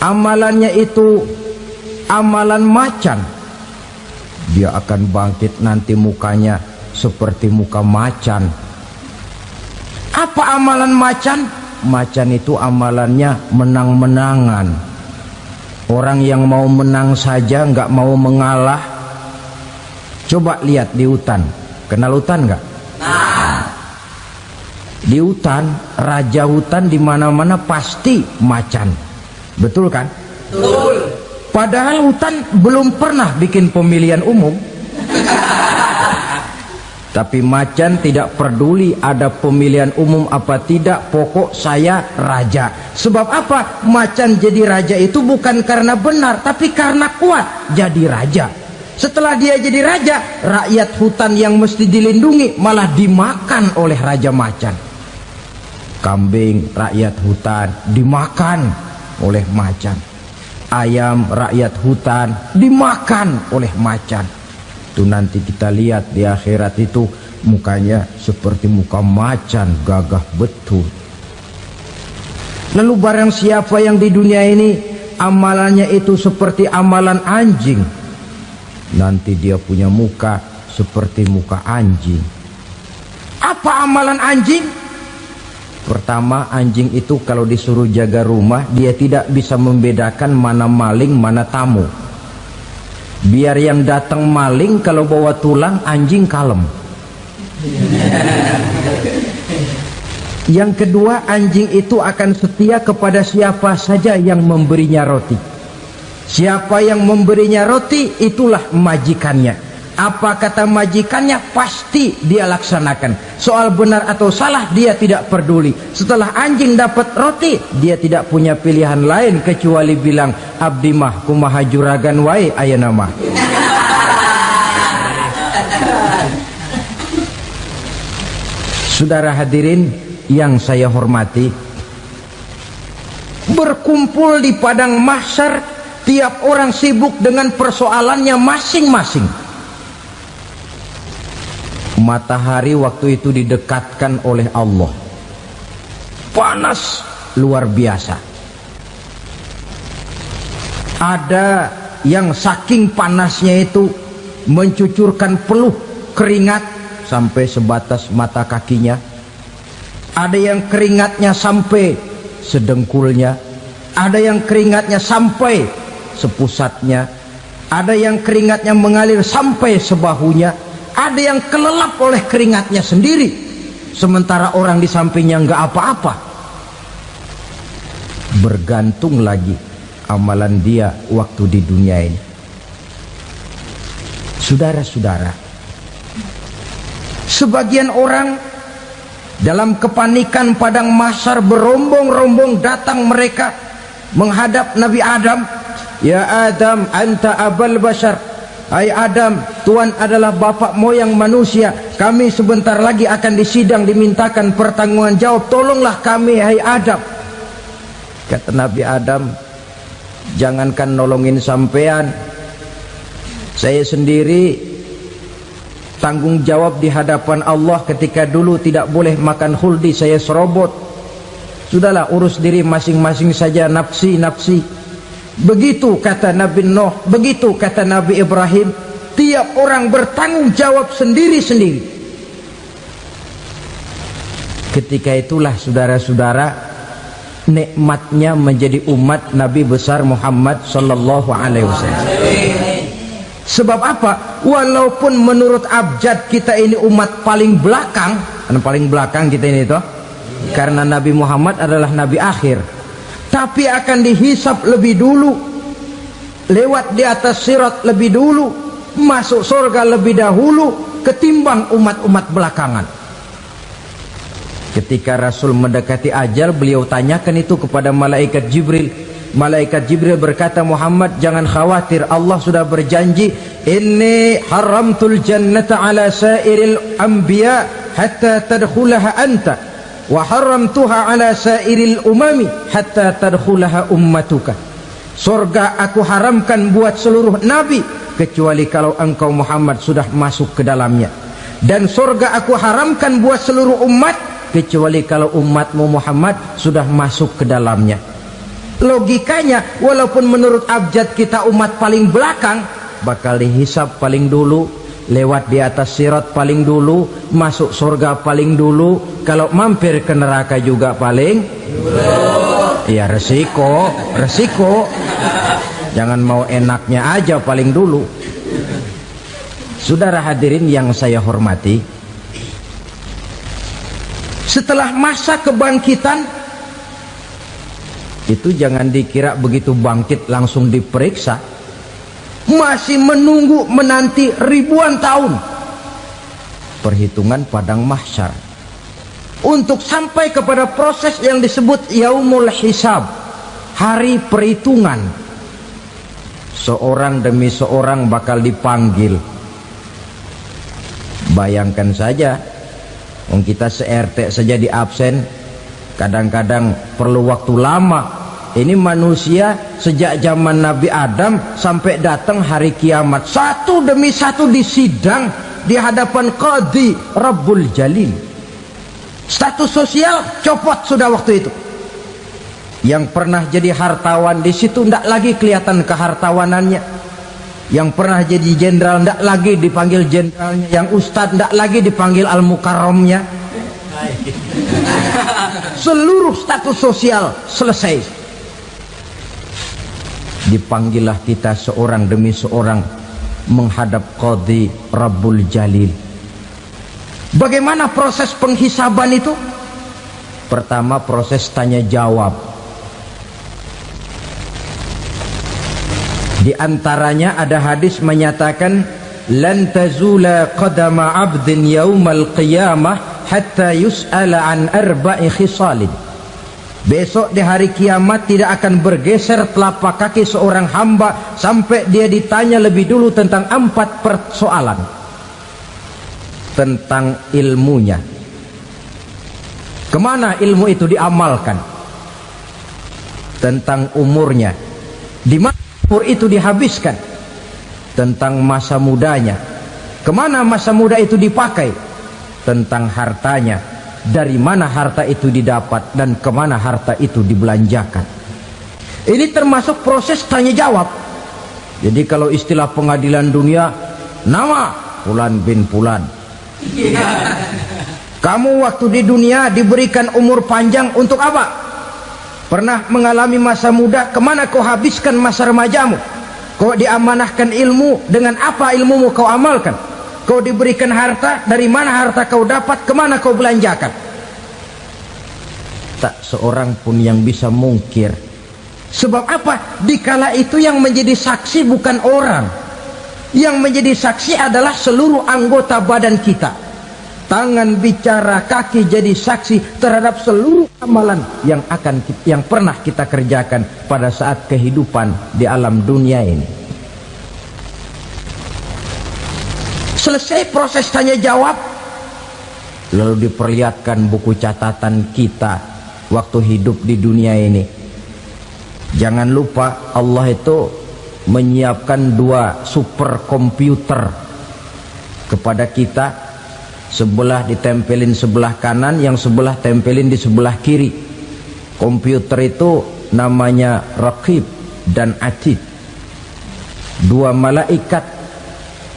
amalannya itu amalan macan, dia akan bangkit nanti mukanya seperti muka macan. Apa amalan macan? Macan itu amalannya menang-menangan. Orang yang mau menang saja nggak mau mengalah. Coba lihat di hutan, kenal hutan nggak? Di hutan, raja hutan di mana-mana pasti macan, betul kan? Betul. Padahal hutan belum pernah bikin pemilihan umum. Tapi macan tidak peduli ada pemilihan umum apa tidak, pokok saya raja. Sebab apa? Macan jadi raja itu bukan karena benar, tapi karena kuat jadi raja. Setelah dia jadi raja, rakyat hutan yang mesti dilindungi malah dimakan oleh raja macan. Kambing rakyat hutan dimakan oleh macan. Ayam rakyat hutan dimakan oleh macan. Itu nanti kita lihat di akhirat itu mukanya seperti muka macan, gagah betul. Lalu barang siapa yang di dunia ini amalannya itu seperti amalan anjing, nanti dia punya muka seperti muka anjing. Apa amalan anjing? Pertama, anjing itu kalau disuruh jaga rumah, dia tidak bisa membedakan mana maling, mana tamu. Biar yang datang maling, kalau bawa tulang, anjing kalem. Yang kedua, anjing itu akan setia kepada siapa saja yang memberinya roti. Siapa yang memberinya roti, itulah majikannya. Apa kata majikannya pasti dia laksanakan. Soal benar atau salah dia tidak peduli. Setelah anjing dapat roti, dia tidak punya pilihan lain kecuali bilang, abdi mah kumaha juragan wae ayeuna mah. Saudara hadirin yang saya hormati, berkumpul di padang mahsyar, tiap orang sibuk dengan persoalannya masing-masing. Matahari waktu itu didekatkan oleh Allah, panas luar biasa. Ada yang saking panasnya itu mencucurkan peluh keringat sampai sebatas mata kakinya. Ada yang keringatnya sampai sedengkulnya, ada yang keringatnya sampai sepusatnya, ada yang keringatnya mengalir sampai sebahunya, ada yang kelelap oleh keringatnya sendiri, sementara orang di sampingnya nggak apa-apa. Bergantung lagi amalan dia waktu di dunia ini. Saudara-saudara, sebagian orang dalam kepanikan padang mahsyar berombong-rombong datang mereka menghadap Nabi Adam. Ya Adam, anta abal bashar. Hai Adam, Tuhan adalah bapak moyang manusia. Kami sebentar lagi akan disidang, dimintakan pertanggungan jawab. Tolonglah kami, hai Adam. Kata Nabi Adam, jangankan nolongin sampean, saya sendiri tanggung jawab di hadapan Allah. Ketika dulu tidak boleh makan huldi, saya serobot. Sudahlah, urus diri masing-masing saja, nafsi. Begitu kata Nabi Nuh, begitu kata Nabi Ibrahim. Tiap orang bertanggung jawab sendiri-sendiri. Ketika itulah saudara-saudara, nikmatnya menjadi umat Nabi besar Muhammad sallallahu alaihi wasallam. Sebab apa? Walaupun menurut abjad kita ini umat paling belakang, paling belakang kita ini toh, karena Nabi Muhammad adalah Nabi akhir, tapi akan dihisap lebih dulu, lewat di atas sirat lebih dulu, masuk surga lebih dahulu ketimbang umat-umat belakangan. Ketika Rasul mendekati ajal, beliau tanyakan itu kepada malaikat Jibril. Malaikat Jibril berkata, Muhammad jangan khawatir, Allah sudah berjanji, inni haramtul jannata ala sairil anbiya hatta tadkhulaha anta, wa haramtuha ala sairil umami hatta tadkhulaha ummatuka. Surga aku haramkan buat seluruh nabi kecuali kalau engkau Muhammad sudah masuk ke dalamnya, dan surga aku haramkan buat seluruh umat kecuali kalau umatmu Muhammad sudah masuk ke dalamnya. Logikanya, walaupun menurut abjad kita umat paling belakang, bakal dihisap paling dulu, lewat di atas sirat paling dulu, masuk surga paling dulu, kalau mampir ke neraka juga paling dulu. Ya resiko. Jangan mau enaknya aja paling dulu. Saudara hadirin yang saya hormati, setelah masa kebangkitan itu jangan dikira begitu bangkit langsung diperiksa. Masih menunggu menanti ribuan tahun perhitungan padang mahsyar untuk sampai kepada proses yang disebut yaumul hisab, hari perhitungan. Seorang demi seorang bakal dipanggil. Bayangkan saja, kita se-RT saja di absen, kadang-kadang perlu waktu lama. Ini manusia sejak zaman Nabi Adam sampai datang hari kiamat, satu demi satu disidang di hadapan Qadhi Rabbul Jalil. Status sosial copot sudah waktu itu. Yang pernah jadi hartawan di situ tidak lagi kelihatan kehartawanannya. Yang pernah jadi jenderal tidak lagi dipanggil jenderalnya. Yang ustadz tidak lagi dipanggil al-mukarramnya. Seluruh status sosial selesai. Dipanggillah kita seorang demi seorang menghadap Qadhi Rabbul Jalil. Bagaimana proses penghisaban itu? Pertama, proses tanya jawab. Di antaranya ada hadis menyatakan, lan tazula qadama 'abdin yaumal qiyamah hatta yus'ala an arba'i khisalin. Besok di hari kiamat tidak akan bergeser telapak kaki seorang hamba sampai dia ditanya lebih dulu tentang 4 persoalan. Tentang ilmunya, kemana ilmu itu diamalkan. Tentang umurnya, di mana umur itu dihabiskan. Tentang masa mudanya, kemana masa muda itu dipakai. tentang hartanya, dari mana harta itu didapat dan kemana harta itu dibelanjakan. Ini termasuk proses tanya jawab. Jadi kalau istilah pengadilan dunia, nama Fulan bin Fulan. Kamu waktu di dunia diberikan umur panjang untuk apa? Pernah mengalami masa muda, kemana kau habiskan masa remajamu? Kau diamanahkan ilmu, dengan apa ilmumu kau amalkan? Kau diberikan harta, dari mana harta kau dapat, kemana kau belanjakan? Tak seorang pun yang bisa mungkir. Sebab apa? Dikala itu yang menjadi saksi bukan orang. Yang menjadi saksi adalah seluruh anggota badan kita. Tangan bicara, kaki jadi saksi terhadap seluruh amalan yang pernah kita kerjakan pada saat kehidupan di alam dunia ini. Selesai proses tanya jawab, lalu diperlihatkan buku catatan kita waktu hidup di dunia ini. Jangan lupa Allah itu menyiapkan 2 superkomputer kepada kita. Sebelah ditempelin sebelah kanan, yang sebelah tempelin di sebelah kiri. Komputer itu namanya Raqib dan Atid, 2 malaikat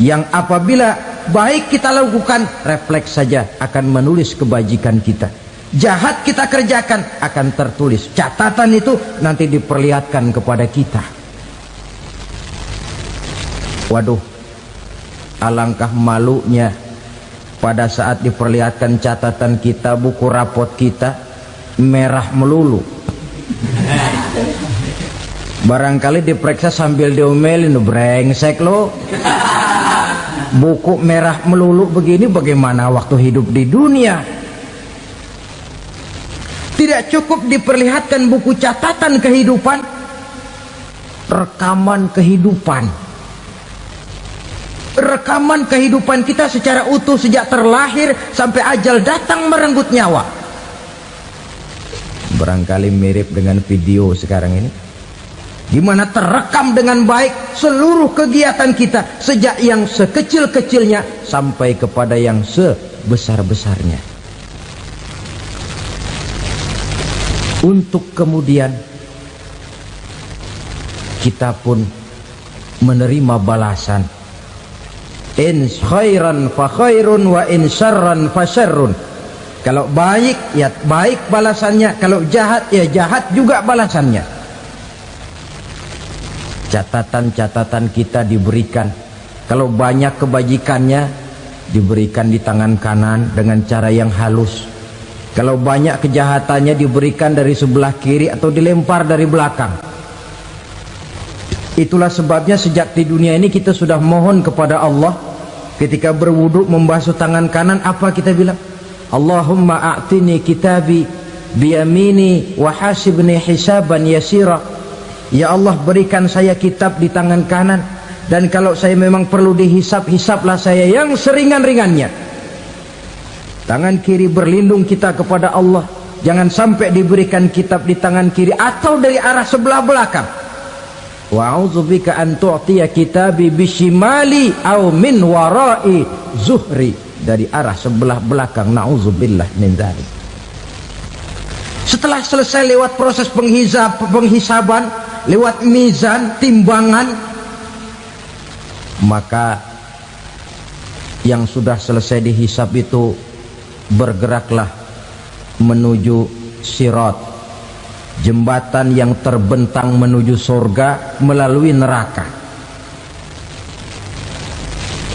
yang apabila baik kita lakukan, refleks saja akan menulis kebajikan kita. Jahat kita kerjakan, akan tertulis. Catatan itu nanti diperlihatkan kepada kita. Waduh, alangkah malunya pada saat diperlihatkan catatan kita, buku rapot kita merah melulu. Barangkali diperiksa sambil diomelin, brengsek lo. Buku merah melulu begini, bagaimana waktu hidup di dunia? Tidak cukup diperlihatkan buku catatan kehidupan, rekaman kehidupan. Rekaman kehidupan kita secara utuh sejak terlahir sampai ajal datang merenggut nyawa. Barangkali mirip dengan video sekarang ini, di mana terekam dengan baik seluruh kegiatan kita, sejak yang sekecil-kecilnya sampai kepada yang sebesar-besarnya. Untuk kemudian kita pun menerima balasan. In khairan fa khairun wa in syarran fa syarrun. Kalau baik ya baik balasannya, kalau jahat ya jahat juga balasannya. Catatan-catatan kita diberikan. Kalau banyak kebajikannya diberikan di tangan kanan dengan cara yang halus. Kalau banyak kejahatannya diberikan dari sebelah kiri atau dilempar dari belakang. Itulah sebabnya sejak di dunia ini kita sudah mohon kepada Allah. Ketika berwudu membasuh tangan kanan, apa kita bilang? Allahumma a'tini kitabi biyamini wa hasibni hisaban yasira. Ya Allah, berikan saya kitab di tangan kanan, dan kalau saya memang perlu dihisap, hisaplah saya yang seringan-ringannya. Tangan kiri berlindung kita kepada Allah, jangan sampai diberikan kitab di tangan kiri atau dari arah sebelah belakang. Wa a'udzubika an tu'tiya kitabi bishimali aw min wara'i zuhri, dari arah sebelah belakang. Na'udzubillah min dzalik. Setelah selesai lewat proses penghisaban, lewat mizan, timbangan, maka yang sudah selesai dihisab itu bergeraklah menuju sirat, jembatan yang terbentang menuju surga melalui neraka.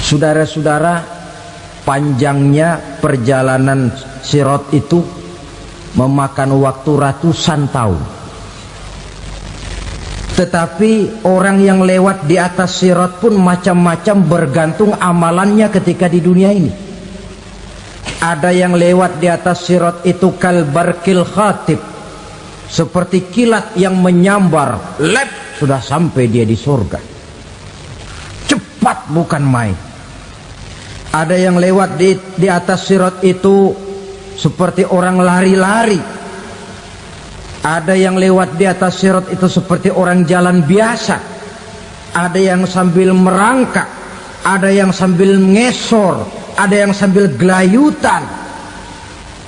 Saudara-saudara, panjangnya perjalanan sirat itu memakan waktu ratusan tahun. Tetapi orang yang lewat di atas sirat pun macam-macam, bergantung amalannya ketika di dunia ini. Ada yang lewat di atas sirat itu kalbarkil khatib, seperti kilat yang menyambar, lep, sudah sampai dia di surga. Cepat bukan main. Ada yang lewat di atas sirat itu seperti orang lari-lari. Ada yang lewat di atas sirat itu seperti orang jalan biasa. Ada yang sambil merangkak, ada yang sambil ngesor, ada yang sambil gelayutan,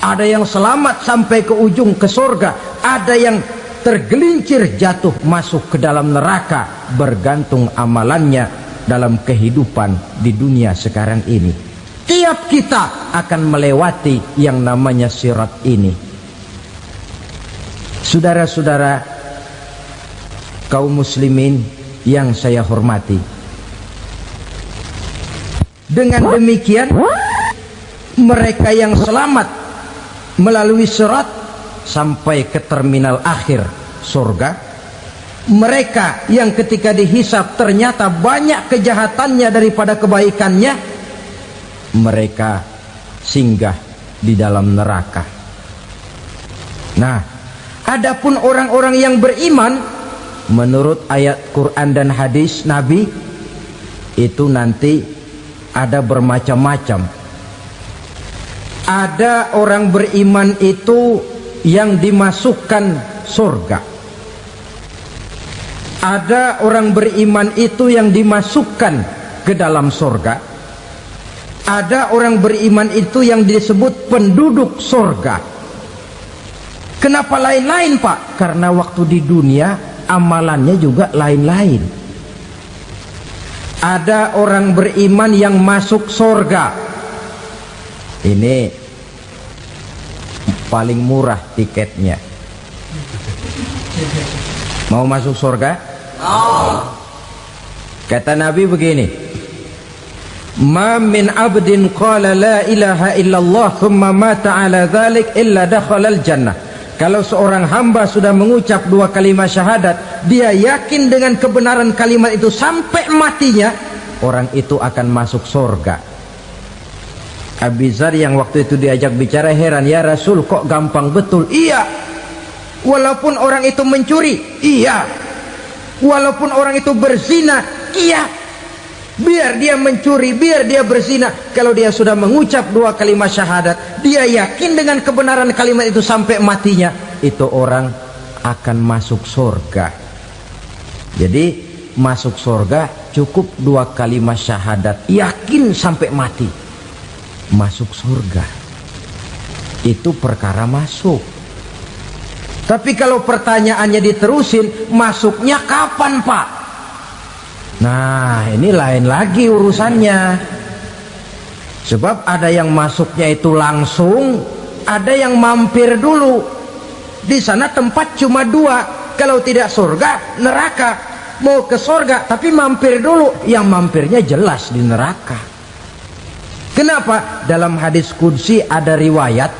ada yang selamat sampai ke ujung ke surga, ada yang tergelincir jatuh masuk ke dalam neraka, bergantung amalannya dalam kehidupan di dunia sekarang ini. Tiap kita akan melewati yang namanya sirat ini. Saudara-saudara kaum muslimin yang saya hormati, dengan demikian mereka yang selamat melalui sirat sampai ke terminal akhir surga, mereka yang ketika dihisab ternyata banyak kejahatannya daripada kebaikannya, mereka singgah di dalam neraka. Nah, adapun orang-orang yang beriman menurut ayat Quran dan hadis Nabi itu nanti ada bermacam-macam. Ada orang beriman itu yang dimasukkan surga. Ada orang beriman itu yang dimasukkan ke dalam surga. Ada orang beriman itu yang disebut penduduk surga. Kenapa lain-lain, Pak? Karena waktu di dunia amalannya juga lain-lain. Ada orang beriman yang masuk surga. Ini paling murah tiketnya. Mau masuk surga? Kata Nabi begini, ma min abdin qala la ilaha illallah thumma mata ala dhalik illa dakhala al-jannah. Kalau seorang hamba sudah mengucap dua kalimat syahadat, dia yakin dengan kebenaran kalimat itu sampai matinya, orang itu akan masuk surga. Abi Dzar yang waktu itu diajak bicara heran, ya Rasul kok gampang betul? Iya, walaupun orang itu mencuri, iya, walaupun orang itu berzina, iya, biar dia mencuri, biar dia berzina, kalau dia sudah mengucap dua kalimat syahadat, dia yakin dengan kebenaran kalimat itu sampai matinya, itu orang akan masuk surga. Jadi masuk surga cukup dua kalimat syahadat, yakin sampai mati, masuk surga. Itu perkara masuk. Tapi kalau pertanyaannya diterusin, masuknya kapan, Pak? Nah, ini lain lagi urusannya. Sebab ada yang masuknya itu langsung, ada yang mampir dulu. Di sana tempat cuma dua, kalau tidak surga, neraka. Mau ke surga tapi mampir dulu, yang mampirnya jelas di neraka. Kenapa? Dalam hadis qudsi ada riwayat,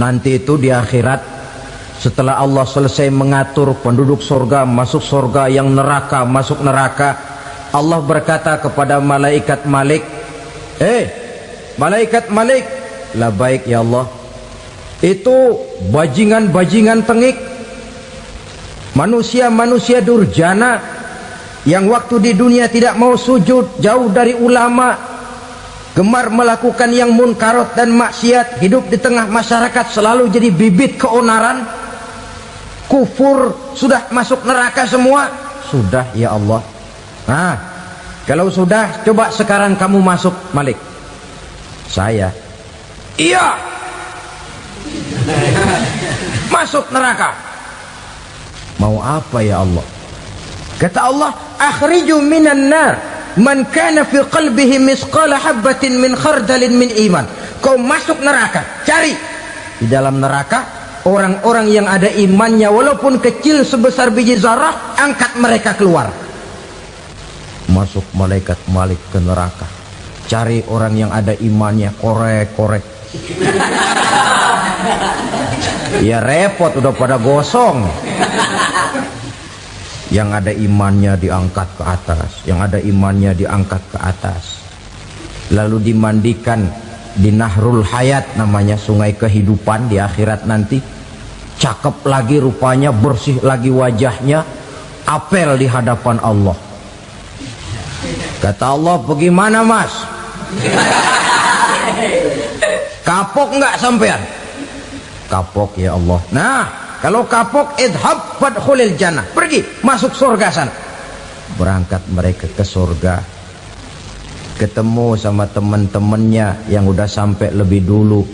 nanti itu di akhirat, setelah Allah selesai mengatur penduduk surga masuk surga, yang neraka masuk neraka, Allah berkata kepada malaikat Malik, malaikat Malik, labaik ya Allah. Itu bajingan-bajingan tengik, manusia-manusia durjana yang waktu di dunia tidak mau sujud, jauh dari ulama, gemar melakukan yang munkarat dan maksiat, hidup di tengah masyarakat selalu jadi bibit keonaran, kufur, sudah masuk neraka semua. Sudah ya Allah. Nah, kalau sudah, coba sekarang kamu masuk, Malik. Saya, iya, masuk neraka. Mau apa ya Allah? Kata Allah, akhriju minan nar man kana fi qalbihi misqala habbatin min khardalin min iman. Kau masuk neraka, cari di dalam neraka orang-orang yang ada imannya walaupun kecil sebesar biji zarah, angkat mereka keluar. Masuk malaikat Malik ke neraka, cari orang yang ada imannya, korek-korek. Ya repot, udah pada gosong. Yang ada imannya diangkat ke atas, yang ada imannya diangkat ke atas, lalu dimandikan di Nahrul Hayat, namanya sungai kehidupan di akhirat nanti. Cakep lagi rupanya, bersih lagi wajahnya, apel di hadapan Allah. Kata Allah, bagaimana mas? Kapok nggak sampean? Kapok ya Allah. Nah, kalau kapok, idhab fadkhulil jannah, pergi masuk surga sana. Berangkat mereka ke surga. ketemu sama teman-temannya yang udah sampai lebih dulu,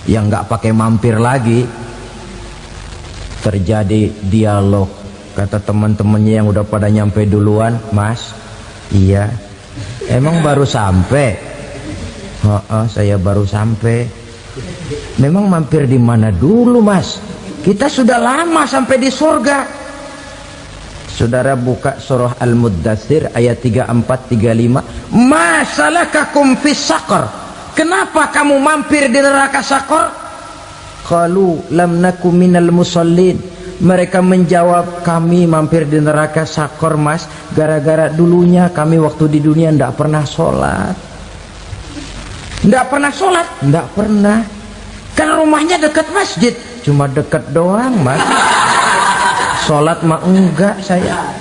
yang nggak pakai mampir lagi. Terjadi dialog. Kata teman-temannya yang udah pada nyampe duluan, "Mas, iya, emang baru sampai?" "Oh, saya baru sampai." "Memang mampir di mana dulu, Mas? Kita sudah lama sampai di surga." Saudara buka surah Al-Muddatsir ayat 34-35. "Ma salakakum fis saqar?" Kenapa kamu mampir di neraka Saqar? Qalu lam naku minal musallin. Mereka menjawab, kami mampir di neraka Saqar, Mas, gara-gara dulunya kami waktu di dunia tidak pernah sholat. Tidak pernah sholat? Tidak pernah. Kan rumahnya dekat masjid. Cuma dekat doang, Mas. Sholat mah enggak saya.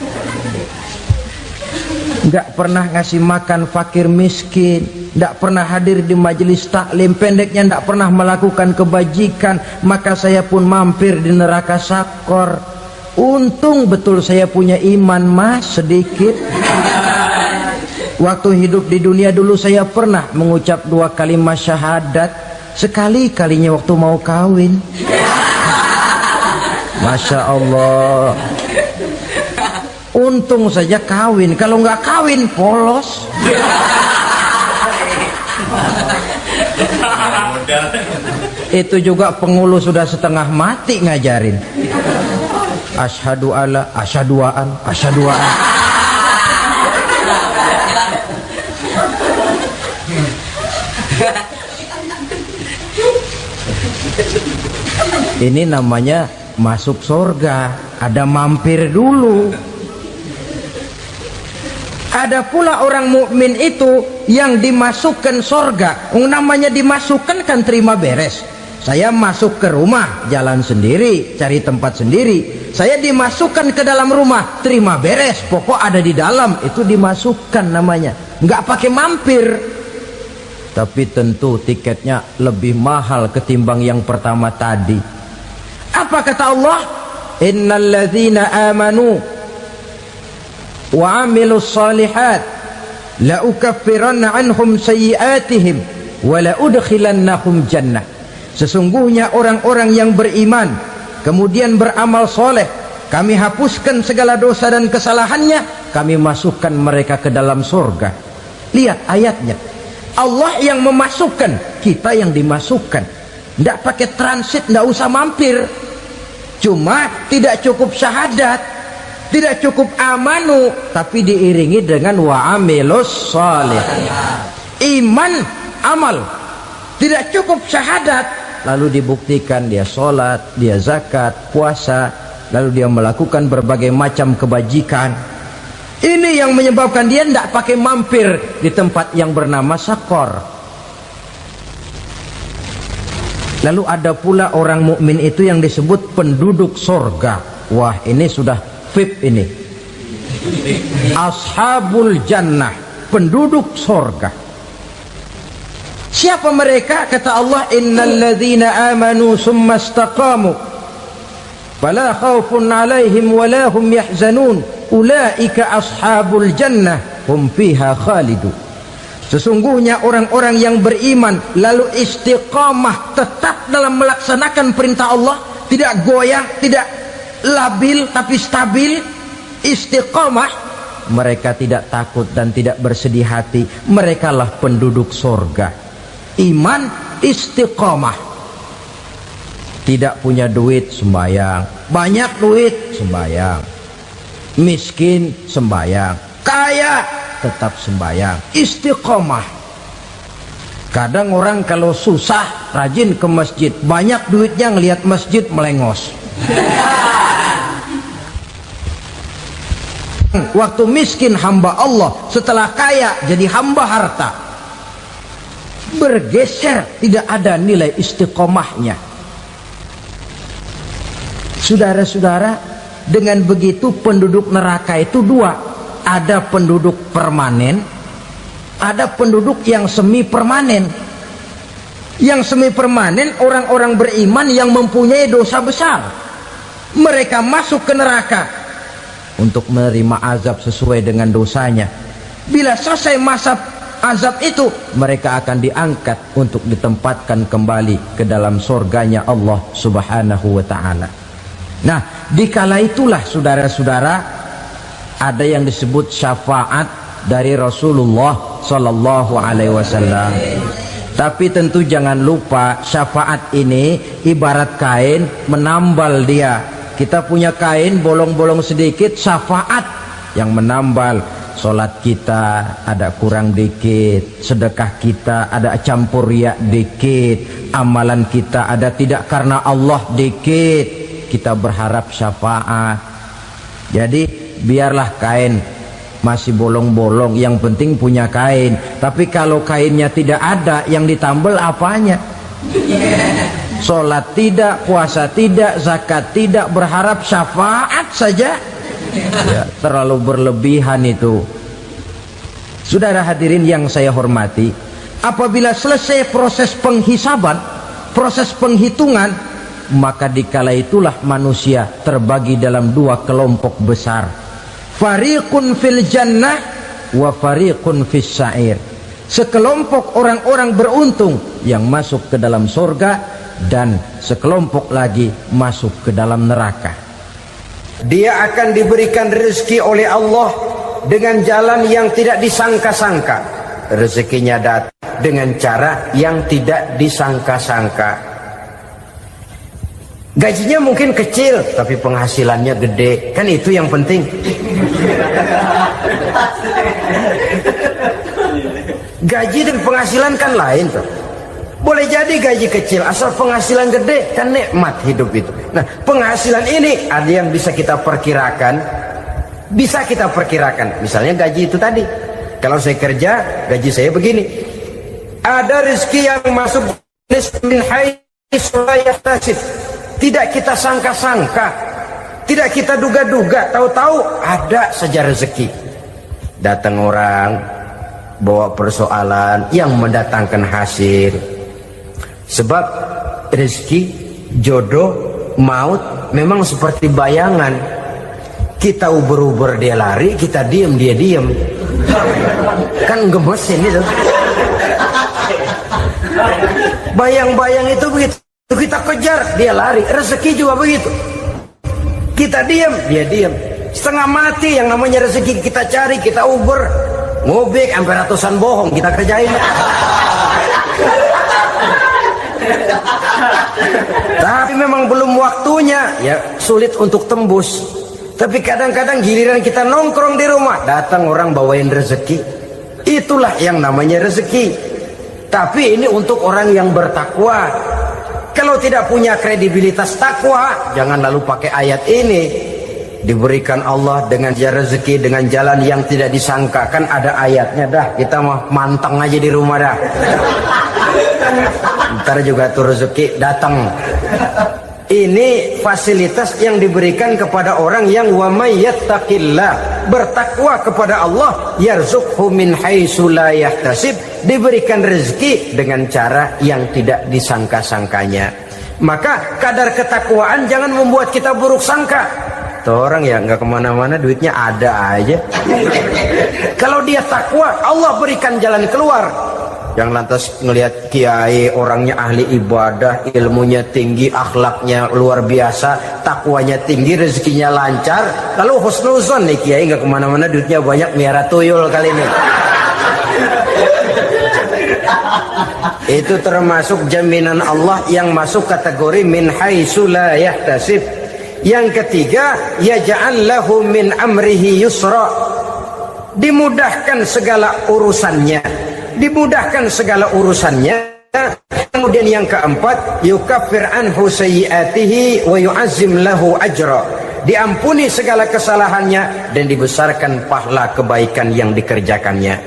Enggak pernah ngasih makan fakir miskin, enggak pernah hadir di majelis taklim, pendeknya enggak pernah melakukan kebajikan, maka saya pun mampir di neraka Saqar. Untung betul saya punya iman, Mas, sedikit. Waktu hidup di dunia dulu saya pernah mengucap 2 kalimat syahadat, sekali-kalinya waktu mau kawin. Masya Allah. Untung saja kawin, kalau nggak kawin polos. Itu juga pengulu sudah setengah mati ngajarin. Asyhadu alla, asyaduaan, asyaduaan. Ini namanya masuk surga, ada mampir dulu. Ada pula orang mukmin itu yang dimasukkan surga. Namanya dimasukkan kan terima beres. Saya masuk ke rumah, jalan sendiri, cari tempat sendiri. Saya dimasukkan ke dalam rumah, terima beres, pokok ada di dalam, itu dimasukkan namanya. Nggak pakai mampir. Tapi tentu tiketnya lebih mahal ketimbang yang pertama tadi. Apa kata Allah? Innal ladzina amanu wa amilus salihat la ukaffiranna anhum sayyi'atihim wa la udkhilannahum jannah. Sesungguhnya orang-orang yang beriman kemudian beramal soleh, kami hapuskan segala dosa dan kesalahannya, kami masukkan mereka ke dalam surga. Lihat ayatnya, Allah yang memasukkan, kita yang dimasukkan. Tidak pakai transit, tidak usah mampir. Cuma tidak cukup syahadat, tidak cukup amanu, tapi diiringi dengan wa'amilus salih. Iman, amal. Tidak cukup syahadat, lalu dibuktikan dia sholat, dia zakat, puasa, lalu dia melakukan berbagai macam kebajikan. Ini yang menyebabkan dia tidak pakai mampir di tempat yang bernama Saqar. Lalu ada pula orang mukmin itu yang disebut penduduk surga. Wah, ini sudah VIP ini. Ashabul jannah, penduduk surga. Siapa mereka? Kata Allah, innal ladzina amanu summa istaqamu fala khaufun 'alaihim wala hum yahzanun ulaika ashabul jannah hum fiha khalidun. Sesungguhnya orang-orang yang beriman lalu istiqamah, tetap dalam melaksanakan perintah Allah, tidak goyah, tidak labil tapi stabil, istiqamah, mereka tidak takut dan tidak bersedih hati. Merekalah penduduk surga. Iman, istiqamah. Tidak punya duit, sembahyang. Banyak duit, sembahyang. Miskin, sembahyang. Kaya, tetap sembahyang. Istiqomah. Kadang orang kalau susah rajin ke masjid, banyak duitnya ngelihat masjid melengos. Waktu miskin hamba Allah, setelah kaya jadi hamba harta. Bergeser, tidak ada nilai istiqomahnya. Saudara-saudara, dengan begitu penduduk neraka itu dua. Ada penduduk permanen, ada penduduk yang semi permanen. Yang semi permanen orang-orang beriman yang mempunyai dosa besar. Mereka masuk ke neraka untuk menerima azab sesuai dengan dosanya. Bila selesai masa azab itu, mereka akan diangkat untuk ditempatkan kembali ke dalam surganya Allah Subhanahu wa ta'ala. Nah, dikala itulah saudara-saudara, ada yang disebut syafaat dari Rasulullah Sallallahu Alaihi Wasallam. Tapi tentu jangan lupa, syafaat ini ibarat kain menambal dia. Kita punya kain bolong-bolong sedikit, syafaat yang menambal. Solat kita ada kurang dikit, sedekah kita ada campur riak dikit, amalan kita ada tidak karena Allah dikit, kita berharap syafaat. Jadi biarlah kain masih bolong-bolong, yang penting punya kain. Tapi kalau kainnya tidak ada, yang ditambal apanya? Solat tidak, puasa tidak, zakat tidak, berharap syafaat saja. Ya, terlalu berlebihan itu. Saudara hadirin yang saya hormati, apabila selesai proses penghisaban, proses penghitungan, maka dikala itulah manusia terbagi dalam dua kelompok besar. Fariqun fil jannah wa fariqun fis sa'ir. Sekelompok orang-orang beruntung yang masuk ke dalam surga, dan sekelompok lagi masuk ke dalam neraka. Dia akan diberikan rezeki oleh Allah dengan jalan yang tidak disangka-sangka. Rezekinya datang dengan cara yang tidak disangka-sangka. Gajinya mungkin kecil, tapi penghasilannya gede. Kan itu yang penting. Gaji dan penghasilan kan lain tuh. Boleh jadi gaji kecil, asal penghasilan gede, kan nikmat hidup itu. Nah, penghasilan ini ada yang bisa kita perkirakan. Bisa kita perkirakan. Misalnya gaji itu tadi. Kalau saya kerja, gaji saya begini. Ada rezeki yang masuk min haitsu la yahtasib. Tidak kita sangka-sangka, tidak kita duga-duga, tahu-tahu ada saja rezeki. Datang orang bawa persoalan yang mendatangkan hasil. Sebab rezeki, jodoh, maut memang seperti bayangan. Kita uber-uber dia lari, kita diem dia diem. Kan gemes ini tuh. Bayang-bayang itu begitu, kita kejar dia lari. Rezeki juga begitu. Kita diem dia diem. Setengah mati yang namanya rezeki kita cari, kita uber, ngobek sampai ratusan bohong kita kerjain. Tapi memang belum waktunya, ya sulit untuk tembus. Tapi kadang-kadang giliran kita nongkrong di rumah, datang orang bawain rezeki. Itulah yang namanya rezeki. Tapi ini untuk orang yang bertakwa. Kalau tidak punya kredibilitas takwa, jangan lalu pakai ayat ini. Diberikan Allah dengan rezeki dengan jalan yang tidak disangka. Kan ada ayatnya dah, kita mah manteng aja di rumah dah. Ntar juga tuh rezeki datang. Ini fasilitas yang diberikan kepada orang yang wa may yattaqillah, bertakwa kepada Allah, yarzuqhu min haitsu la yahtasib, diberikan rezeki dengan cara yang tidak disangka-sangkanya. Maka kadar ketakwaan jangan membuat kita buruk sangka. Tuh orang ya nggak kemana-mana, duitnya ada aja. Kalau dia takwa, Allah berikan jalan keluar. Yang lantas ngelihat kiai orangnya ahli ibadah, ilmunya tinggi, akhlaknya luar biasa, takwanya tinggi, rezekinya lancar, lalu husnuzon nih kiai nggak kemana-mana, duitnya banyak, miara tuyul kali ini. Itu termasuk jaminan Allah yang masuk kategori min haitsu la yahtasib. Yang ketiga, yaj'al lahu min amrihi yusra, dimudahkan segala urusannya, dimudahkan segala urusannya. Kemudian yang keempat, yukaffir anhu sayyiatihi wa yu'azzim lahu ajra, diampuni segala kesalahannya dan dibesarkan pahala kebaikan yang dikerjakannya.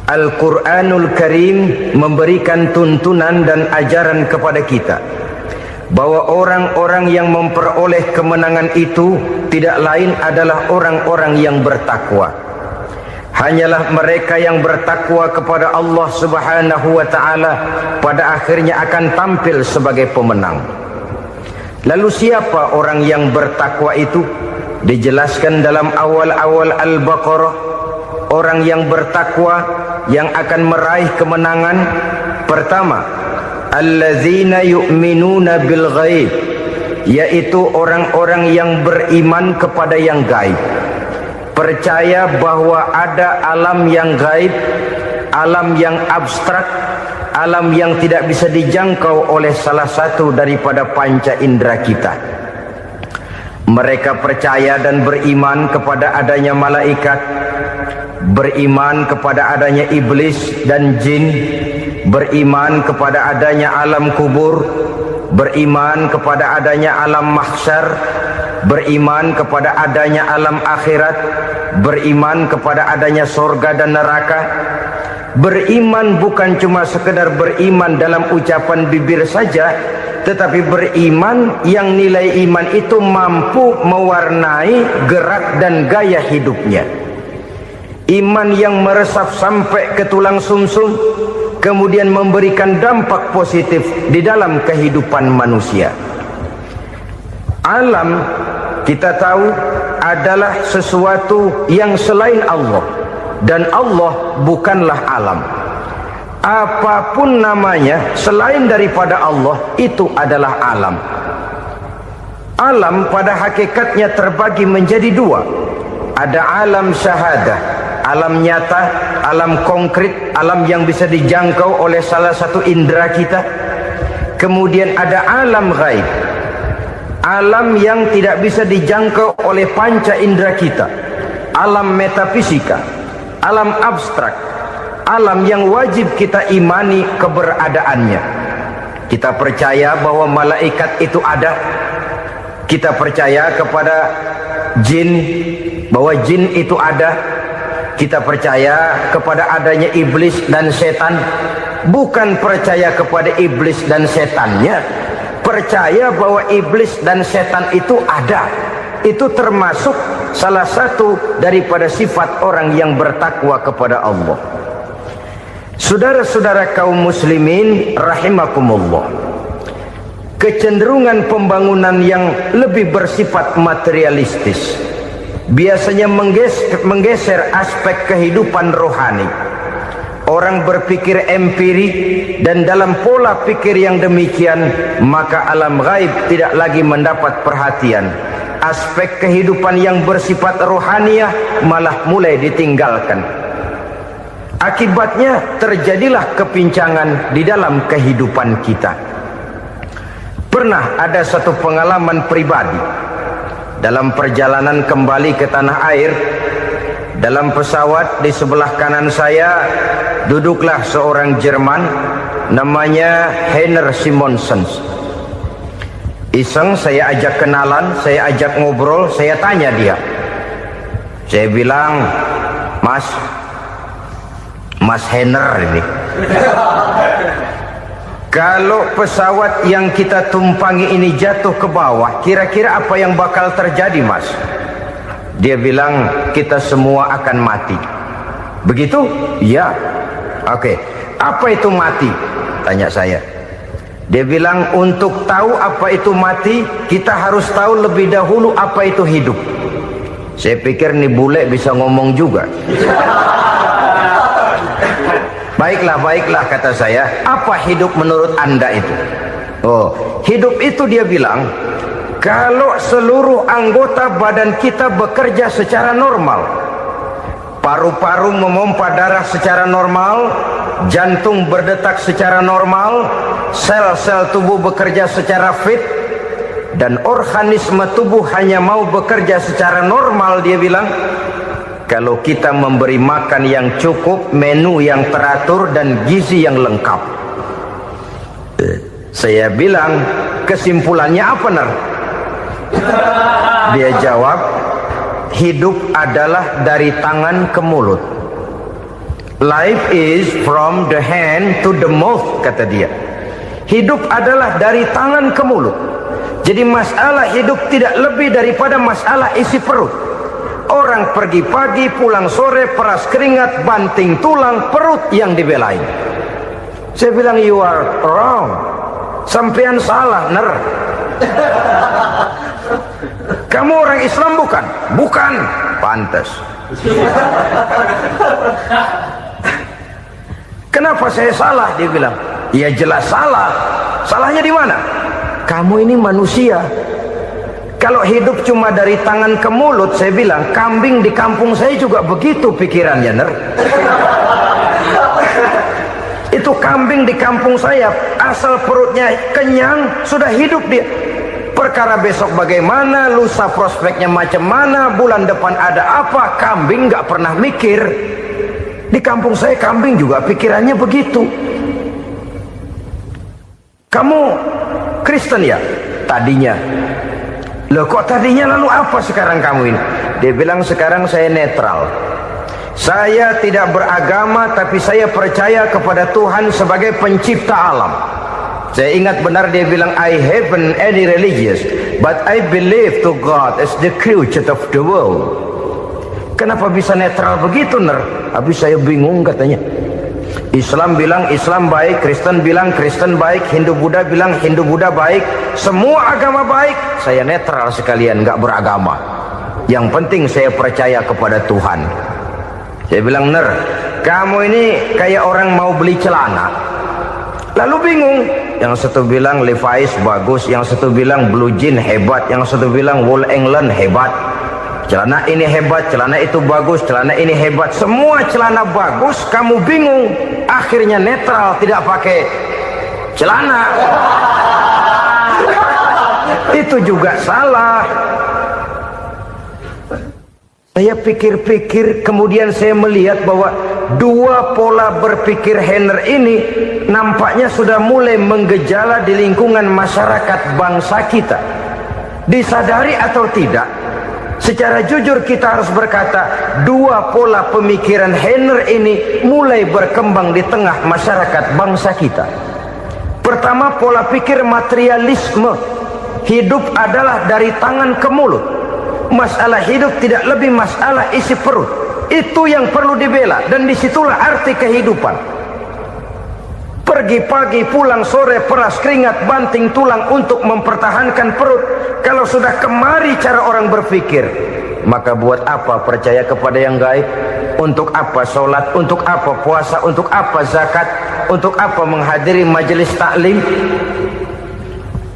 Al-Quranul Karim memberikan tuntunan dan ajaran kepada kita bahwa orang-orang yang memperoleh kemenangan itu tidak lain adalah orang-orang yang bertakwa. Hanyalah mereka yang bertakwa kepada Allah Subhanahu wa ta'ala pada akhirnya akan tampil sebagai pemenang. Lalu siapa orang yang bertakwa itu? Dijelaskan dalam awal-awal Al-Baqarah, orang yang bertakwa yang akan meraih kemenangan. Pertama, allazina yu'minuna bil ghaib, yaitu orang-orang yang beriman kepada yang gaib, percaya bahwa ada alam yang gaib, alam yang abstrak, alam yang tidak bisa dijangkau oleh salah satu daripada panca indera kita. Mereka percaya dan beriman kepada adanya malaikat, beriman kepada adanya iblis dan jin, beriman kepada adanya alam kubur, beriman kepada adanya alam mahsyar, beriman kepada adanya alam akhirat, beriman kepada adanya surga dan neraka. Beriman bukan cuma sekedar beriman dalam ucapan bibir saja, tetapi beriman yang nilai iman itu mampu mewarnai gerak dan gaya hidupnya. Iman yang meresap sampai ke tulang sumsum, kemudian memberikan dampak positif di dalam kehidupan manusia. Alam, kita tahu, adalah sesuatu yang selain Allah, dan Allah bukanlah alam. Apapun namanya selain daripada Allah, itu adalah alam. Alam pada hakikatnya terbagi menjadi dua. Ada alam syahadah, alam nyata, alam konkret, alam yang bisa dijangkau oleh salah satu indera kita. Kemudian ada alam ghaib, alam yang tidak bisa dijangkau oleh panca indera kita, alam metafisika, alam abstrak, alam yang wajib kita imani keberadaannya. Kita percaya bahwa malaikat itu ada, kita percaya kepada jin, bahwa jin itu ada, kita percaya kepada adanya iblis dan setan. Bukan percaya kepada iblis dan setannya, percaya bahwa iblis dan setan itu ada. Itu termasuk salah satu daripada sifat orang yang bertakwa kepada Allah. Saudara-saudara kaum muslimin rahimakumullah, kecenderungan pembangunan yang lebih bersifat materialistis biasanya menggeser aspek kehidupan rohani. Orang berpikir empiri, dan dalam pola pikir yang demikian maka alam gaib tidak lagi mendapat perhatian. Aspek kehidupan yang bersifat rohaniah malah mulai ditinggalkan. Akibatnya terjadilah kepincangan di dalam kehidupan kita. Pernah ada satu pengalaman pribadi dalam perjalanan kembali ke tanah air. Dalam pesawat di sebelah kanan saya duduklah seorang Jerman namanya Heiner Simonsen. Iseng saya ajak kenalan, saya ajak ngobrol, saya tanya dia. Saya bilang, Mas Heiner ini, kalau pesawat yang kita tumpangi ini jatuh ke bawah, kira-kira apa yang bakal terjadi, Mas? Dia bilang, kita semua akan mati. Begitu? Ya. Oke. Apa itu mati? Tanya saya. Dia bilang, untuk tahu apa itu mati, kita harus tahu lebih dahulu apa itu hidup. Saya pikir nih bule bisa ngomong juga. Baiklah kata saya. Apa hidup menurut Anda itu? Oh, hidup itu dia bilang, kalau seluruh anggota badan kita bekerja secara normal, paru-paru memompa darah secara normal, jantung berdetak secara normal, sel-sel tubuh bekerja secara fit, dan organisme tubuh hanya mau bekerja secara normal, dia bilang, kalau kita memberi makan yang cukup, menu yang teratur, dan gizi yang lengkap. Saya bilang, kesimpulannya apa, Ner? Dia jawab, hidup adalah dari tangan ke mulut. Life is from the hand to the mouth, kata dia. Hidup adalah dari tangan ke mulut. Jadi masalah hidup tidak lebih daripada masalah isi perut. Orang pergi pagi, pulang sore, peras keringat, banting tulang, perut yang dibelain. Saya bilang, you are wrong. Sampean salah, Ner. Kamu orang Islam bukan? Bukan. Pantas. Kenapa saya salah? Dia bilang, ya jelas salah. Salahnya di mana? Kamu ini manusia. Kalau hidup cuma dari tangan ke mulut, saya bilang, kambing di kampung saya juga begitu pikirannya, Ner. Itu kambing di kampung saya, asal perutnya kenyang, sudah hidup dia. Perkara besok bagaimana, lusa prospeknya macam mana, bulan depan ada apa, kambing nggak pernah mikir. Di kampung saya kambing juga pikirannya begitu. Kamu Kristen ya? Tadinya. Loh kok tadinya, lalu apa sekarang kamu ini? Dia bilang, sekarang saya netral. Saya tidak beragama, tapi saya percaya kepada Tuhan sebagai pencipta alam. Saya ingat benar dia bilang, I haven't any religious, but I believe to God as the creator of the world. Kenapa bisa netral begitu, Ner? Habis saya bingung katanya. Islam bilang Islam baik, Kristen bilang Kristen baik, Hindu Buddha bilang Hindu Buddha baik, semua agama baik. Saya netral sekalian, nggak beragama. Yang penting saya percaya kepada Tuhan. Saya bilang, Ner, kamu ini kayak orang mau beli celana, lalu bingung. Yang satu bilang Levi's bagus, yang satu bilang Blue Jean hebat, yang satu bilang Wool England hebat. Celana ini hebat, celana itu bagus, celana ini hebat. Semua celana bagus, kamu bingung. Akhirnya netral, tidak pakai celana. Itu juga salah. Saya pikir-pikir, kemudian saya melihat bahwa dua pola berpikir Henner ini nampaknya sudah mulai menggejala di lingkungan masyarakat bangsa kita. Disadari atau tidak, secara jujur kita harus berkata, dua pola pemikiran Henner ini mulai berkembang di tengah masyarakat bangsa kita. Pertama, pola pikir materialisme. Hidup adalah dari tangan ke mulut. Masalah hidup tidak lebih masalah isi perut. Itu yang perlu dibela, dan disitulah arti kehidupan. Pergi pagi, pulang sore, peras keringat, banting tulang untuk mempertahankan perut. Kalau sudah kemari cara orang berpikir, maka buat apa percaya kepada yang gaib? Untuk apa sholat? Untuk apa puasa? Untuk apa zakat? Untuk apa menghadiri majelis taklim?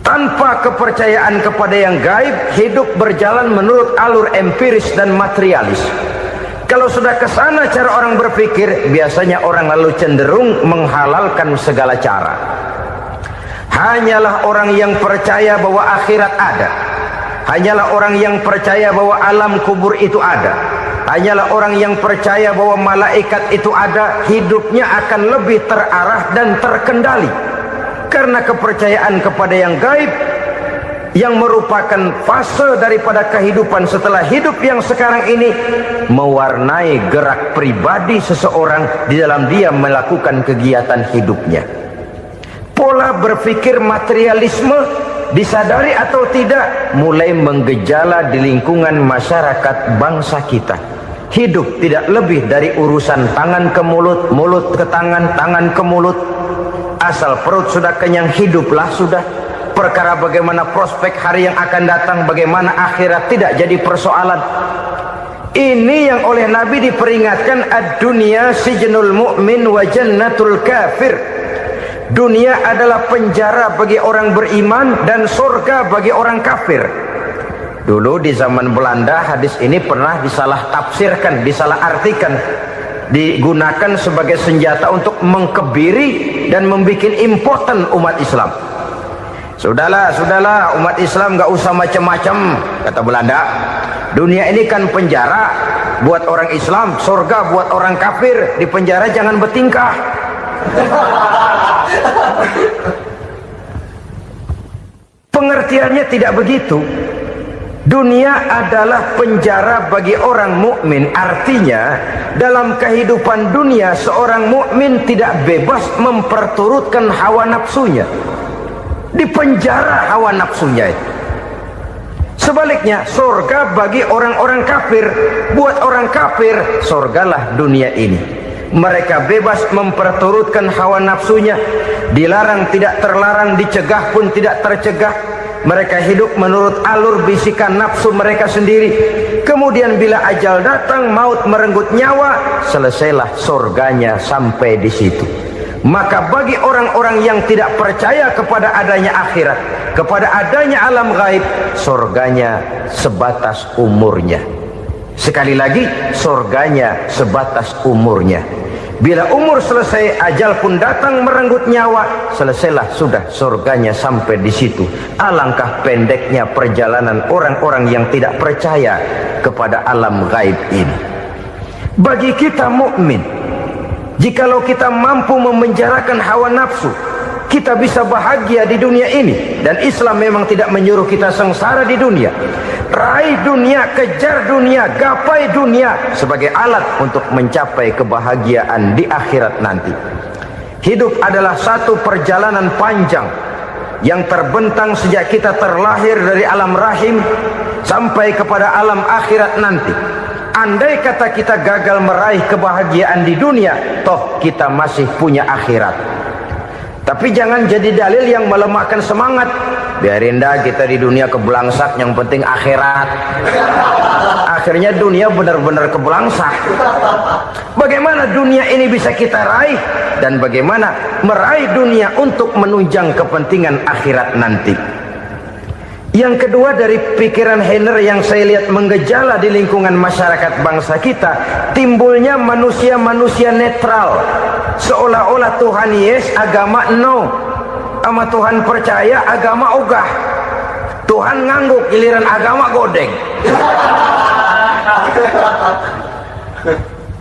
Tanpa kepercayaan kepada yang gaib, hidup berjalan menurut alur empiris dan materialis. Kalau sudah ke sana cara orang berpikir, biasanya orang lalu cenderung menghalalkan segala cara. Hanyalah orang yang percaya bahwa akhirat ada. Hanyalah orang yang percaya bahwa alam kubur itu ada. Hanyalah orang yang percaya bahwa malaikat itu ada, hidupnya akan lebih terarah dan terkendali. Karena kepercayaan kepada yang gaib, yang merupakan fase daripada kehidupan setelah hidup yang sekarang ini, mewarnai gerak pribadi seseorang di dalam dia melakukan kegiatan hidupnya. Pola berpikir materialisme, disadari atau tidak, mulai menggejala di lingkungan masyarakat bangsa kita. Hidup tidak lebih dari urusan tangan ke mulut, mulut ke tangan, tangan ke mulut. Asal perut sudah kenyang, hiduplah sudah. Perkara bagaimana prospek hari yang akan datang, bagaimana akhirat, tidak jadi persoalan. Ini yang oleh Nabi diperingatkan, ad-dunya sijnul mu'min wa jannatul kafir. Dunia adalah penjara bagi orang beriman dan surga bagi orang kafir. Dulu di zaman Belanda hadis ini pernah disalah tafsirkan, disalah artikan, digunakan sebagai senjata untuk mengkebiri dan membuat impoten umat Islam. Sudahlah umat Islam gak usah macam-macam, kata Belanda. Dunia ini kan penjara buat orang Islam, surga buat orang kafir. Di penjara jangan bertingkah. Pengertiannya tidak begitu. Dunia adalah penjara bagi orang mukmin. Artinya dalam kehidupan dunia seorang mukmin tidak bebas memperturutkan hawa nafsunya. Di penjara hawa nafsunya itu. Sebaliknya, surga bagi orang-orang kafir. Buat orang kafir, surgalah dunia ini. Mereka bebas memperturutkan hawa nafsunya. Dilarang tidak terlarang, dicegah pun tidak tercegah. mereka hidup menurut alur bisikan nafsu mereka sendiri. Kemudian bila ajal datang, maut merenggut nyawa, selesailah surganya sampai di situ. Maka bagi orang-orang yang tidak percaya kepada adanya akhirat, kepada adanya alam gaib, surganya sebatas umurnya. Sekali lagi, surganya sebatas umurnya. Bila umur selesai, ajal pun datang merenggut nyawa, selesailah sudah surganya sampai di situ. Alangkah pendeknya perjalanan orang-orang yang tidak percaya kepada alam gaib ini. Bagi kita mukmin, jikalau kita mampu memenjarakan hawa nafsu, kita bisa bahagia di dunia ini. Dan Islam memang tidak menyuruh kita sengsara di dunia. Raih dunia, kejar dunia, gapai dunia sebagai alat untuk mencapai kebahagiaan di akhirat nanti. Hidup adalah satu perjalanan panjang yang terbentang sejak kita terlahir dari alam rahim sampai kepada alam akhirat nanti. Andai kata kita gagal meraih kebahagiaan di dunia, toh kita masih punya akhirat. Tapi jangan jadi dalil yang melemahkan semangat. Biarin dah kita di dunia kebelangsak, yang penting akhirat. Akhirnya dunia benar-benar kebelangsak. Bagaimana dunia ini bisa kita raih, dan bagaimana meraih dunia untuk menunjang kepentingan akhirat nanti. Yang kedua, dari pikiran Heiner yang saya lihat menggejala di lingkungan masyarakat bangsa kita, timbulnya manusia-manusia netral. Seolah-olah Tuhan yes, agama no. Sama Tuhan percaya, agama ogah. Tuhan ngangguk, giliran agama godeng.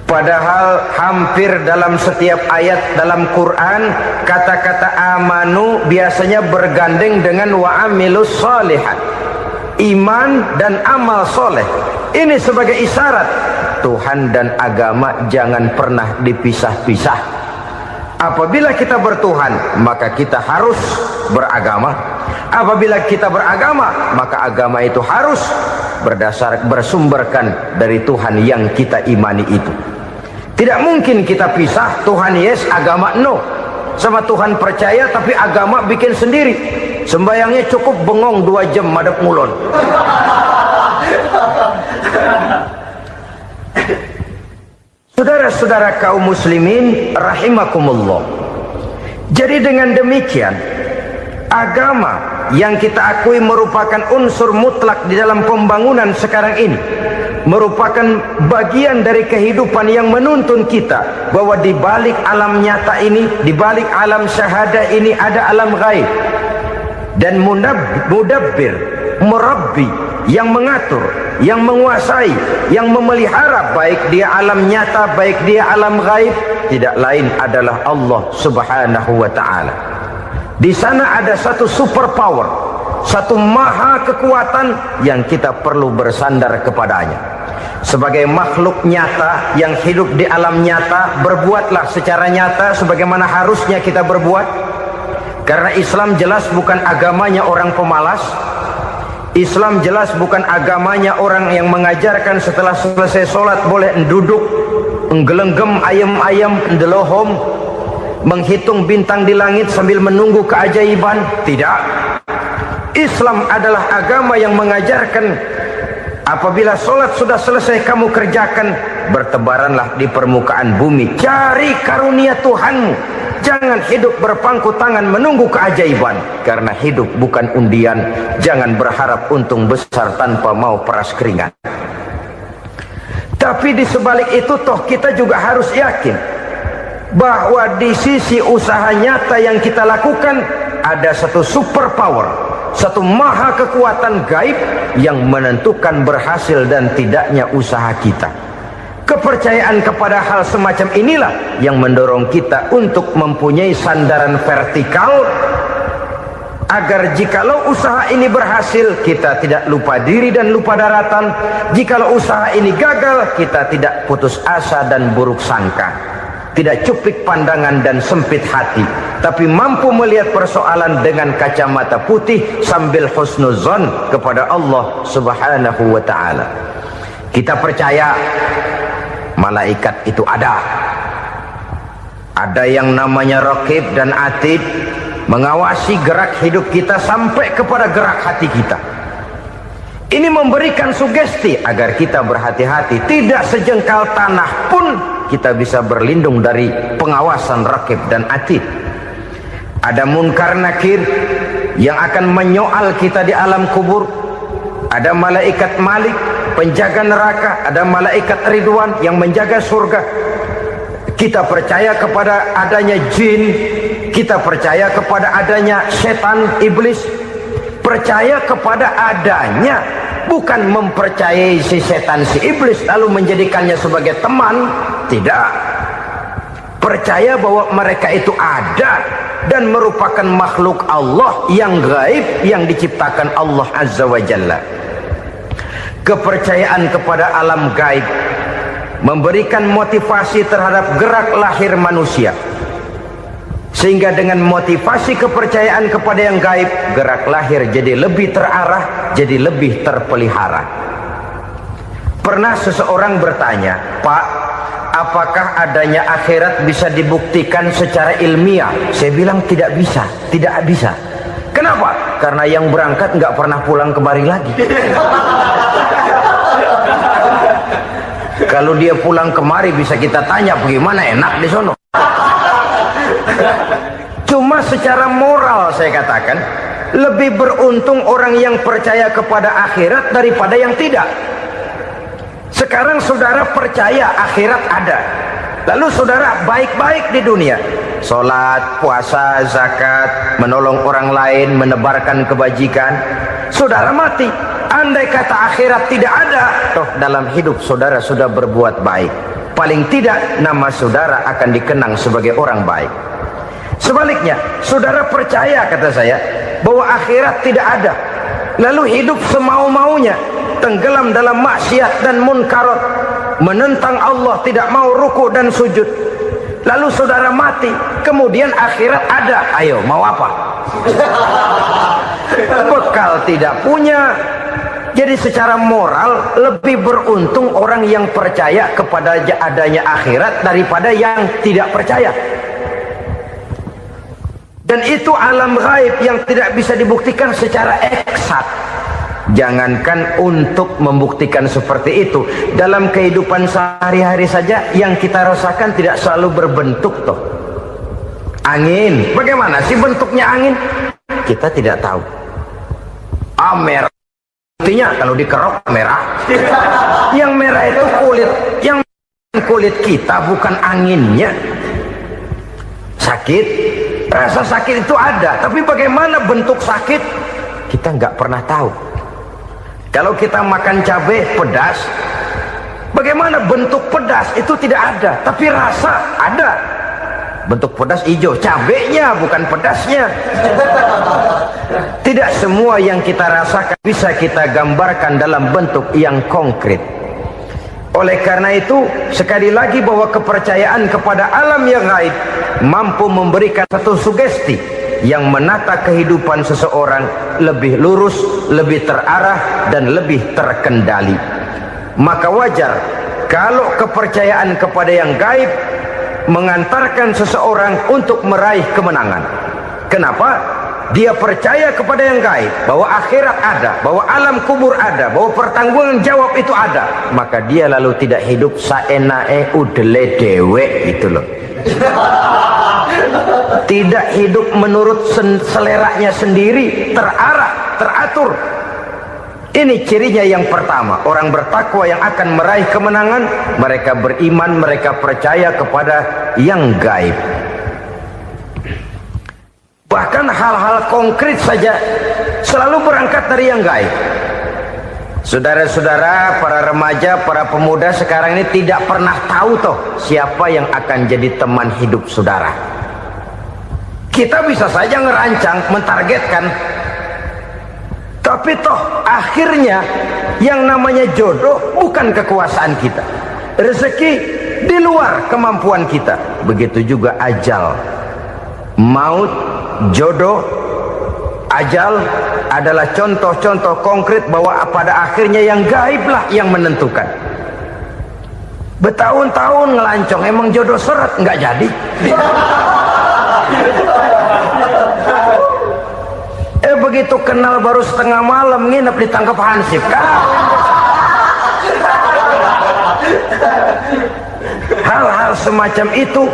Padahal hampir dalam setiap ayat dalam Quran, kata-kata amanu biasanya bergandeng dengan wa amilus sholihat, iman dan amal soleh. Ini sebagai isyarat Tuhan dan agama jangan pernah dipisah-pisah. Apabila kita bertuhan, maka kita harus beragama. Apabila kita beragama, maka agama itu harus bersumberkan dari Tuhan yang kita imani itu. Tidak mungkin kita pisah, Tuhan yes, agama no. Sama Tuhan percaya tapi agama bikin sendiri. Sembayangnya cukup bengong 2 jam madep ngulon. Saudara-saudara kaum muslimin rahimakumullah. Jadi dengan demikian, agama yang kita akui merupakan unsur mutlak di dalam pembangunan sekarang ini, merupakan bagian dari kehidupan yang menuntun kita bahwa di balik alam nyata ini, di balik alam syahada ini ada alam gaib. Dan mudabbir, murabbi, yang mengatur, yang menguasai, yang memelihara baik dia alam nyata, baik dia alam gaib, tidak lain adalah Allah Subhanahu wa ta'ala. Di sana ada satu super power, satu maha kekuatan yang kita perlu bersandar kepadanya. Sebagai makhluk nyata yang hidup di alam nyata, berbuatlah secara nyata sebagaimana harusnya kita berbuat. Karena Islam jelas bukan agamanya orang pemalas. Islam jelas bukan agamanya orang yang mengajarkan setelah selesai sholat boleh duduk, nggelenggem ayam-ayam, ndelohom, menghitung bintang di langit sambil menunggu keajaiban. Tidak. Islam adalah agama yang mengajarkan apabila sholat sudah selesai kamu kerjakan, bertebaranlah di permukaan bumi, cari karunia Tuhanmu. Jangan hidup berpangku tangan menunggu keajaiban. Karena hidup bukan undian. Jangan berharap untung besar tanpa mau peras keringat. Tapi di sebalik itu toh kita juga harus yakin bahwa di sisi usaha nyata yang kita lakukan ada satu super power, satu maha kekuatan gaib yang menentukan berhasil dan tidaknya usaha kita. Kepercayaan kepada hal semacam inilah yang mendorong kita untuk mempunyai sandaran vertikal, agar jikalau usaha ini berhasil, kita tidak lupa diri dan lupa daratan. Jikalau usaha ini gagal, kita tidak putus asa dan buruk sangka, tidak cuplik pandangan dan sempit hati, tapi mampu melihat persoalan dengan kacamata putih sambil husnuzon kepada Allah Subhanahu wa ta'ala. Kita percaya malaikat itu ada yang namanya Raqib dan Atid, mengawasi gerak hidup kita sampai kepada gerak hati kita. Ini memberikan sugesti agar kita berhati-hati, tidak sejengkal tanah pun kita bisa berlindung dari pengawasan rakib dan atid. Ada munkar nakir yang akan menyoal kita di alam kubur. Ada malaikat Malik, penjaga neraka. Ada malaikat Ridwan yang menjaga surga. Kita percaya kepada adanya jin, kita percaya kepada adanya setan, iblis. Percaya kepada adanya, bukan mempercayai si setan, si iblis lalu menjadikannya sebagai teman. Tidak. Percaya bahwa mereka itu ada dan merupakan makhluk Allah yang gaib, yang diciptakan Allah Azza wa Jalla. Kepercayaan kepada alam gaib memberikan motivasi terhadap gerak lahir manusia, sehingga dengan motivasi kepercayaan kepada yang gaib, gerak lahir jadi lebih terarah, jadi lebih terpelihara. Pernah seseorang bertanya, "Pak, apakah adanya akhirat bisa dibuktikan secara ilmiah?" Saya bilang tidak bisa, tidak bisa. Kenapa? Karena yang berangkat nggak pernah pulang kembali lagi. Kalau dia pulang kemari bisa kita tanya bagaimana enak di sono. Cuma secara moral saya katakan, lebih beruntung orang yang percaya kepada akhirat daripada yang tidak. Sekarang saudara percaya akhirat ada, lalu saudara baik-baik di dunia, sholat, puasa, zakat, menolong orang lain, menebarkan kebajikan. Saudara mati, andai kata akhirat tidak ada, toh dalam hidup saudara sudah berbuat baik, paling tidak nama saudara akan dikenang sebagai orang baik. Sebaliknya, saudara percaya, kata saya, bahwa akhirat tidak ada, lalu hidup semau-maunya, tenggelam dalam maksiat dan munkarat, menentang Allah, tidak mau ruku dan sujud, lalu saudara mati, kemudian akhirat ada, ayo mau apa? Bekal tidak punya. Jadi secara moral lebih beruntung orang yang percaya kepada adanya akhirat daripada yang tidak percaya. Dan itu alam gaib yang tidak bisa dibuktikan secara eksak. Jangankan untuk membuktikan seperti itu, dalam kehidupan sehari-hari saja yang kita rasakan tidak selalu berbentuk toh. Angin, bagaimana sih bentuknya angin? Kita tidak tahu. Merah, artinya kalau dikerok merah. Yang merah itu kulit, yang kulit kita bukan anginnya. Sakit, rasa sakit itu ada, tapi bagaimana bentuk sakit kita nggak pernah tahu. Kalau kita makan cabai pedas, bagaimana bentuk pedas itu tidak ada, tapi rasa ada. Bentuk pedas hijau, cabenya bukan pedasnya. Tidak semua yang kita rasakan bisa kita gambarkan dalam bentuk yang konkret. Oleh karena itu, sekali lagi bahwa kepercayaan kepada alam yang gaib mampu memberikan satu sugesti yang menata kehidupan seseorang lebih lurus, lebih terarah, dan lebih terkendali. Maka wajar kalau kepercayaan kepada yang gaib mengantarkan seseorang untuk meraih kemenangan. Kenapa? Dia percaya kepada yang gaib, bahwa akhirat ada, bahwa alam kubur ada, bahwa pertanggungan jawab itu ada. Maka dia lalu tidak hidup saenae udele dewe, gitu loh. Tidak hidup menurut seleranya sendiri, terarah, teratur. Ini cirinya yang pertama, orang bertakwa yang akan meraih kemenangan, mereka beriman, mereka percaya kepada yang gaib. Bahkan hal-hal konkret saja selalu berangkat dari yang gaib. Saudara-saudara, para remaja, para pemuda sekarang ini tidak pernah tahu toh siapa yang akan jadi teman hidup saudara. Kita bisa saja ngerancang, mentargetkan, tapi toh akhirnya yang namanya jodoh bukan kekuasaan kita. Rezeki di luar kemampuan kita. Begitu juga ajal, maut, jodoh, ajal adalah contoh-contoh konkret bahwa pada akhirnya yang gaiblah yang menentukan. Bertahun-tahun ngelancong, emang jodoh seret nggak jadi. begitu kenal baru setengah malam nginep ditangkap hansip kan. Hal-hal semacam itu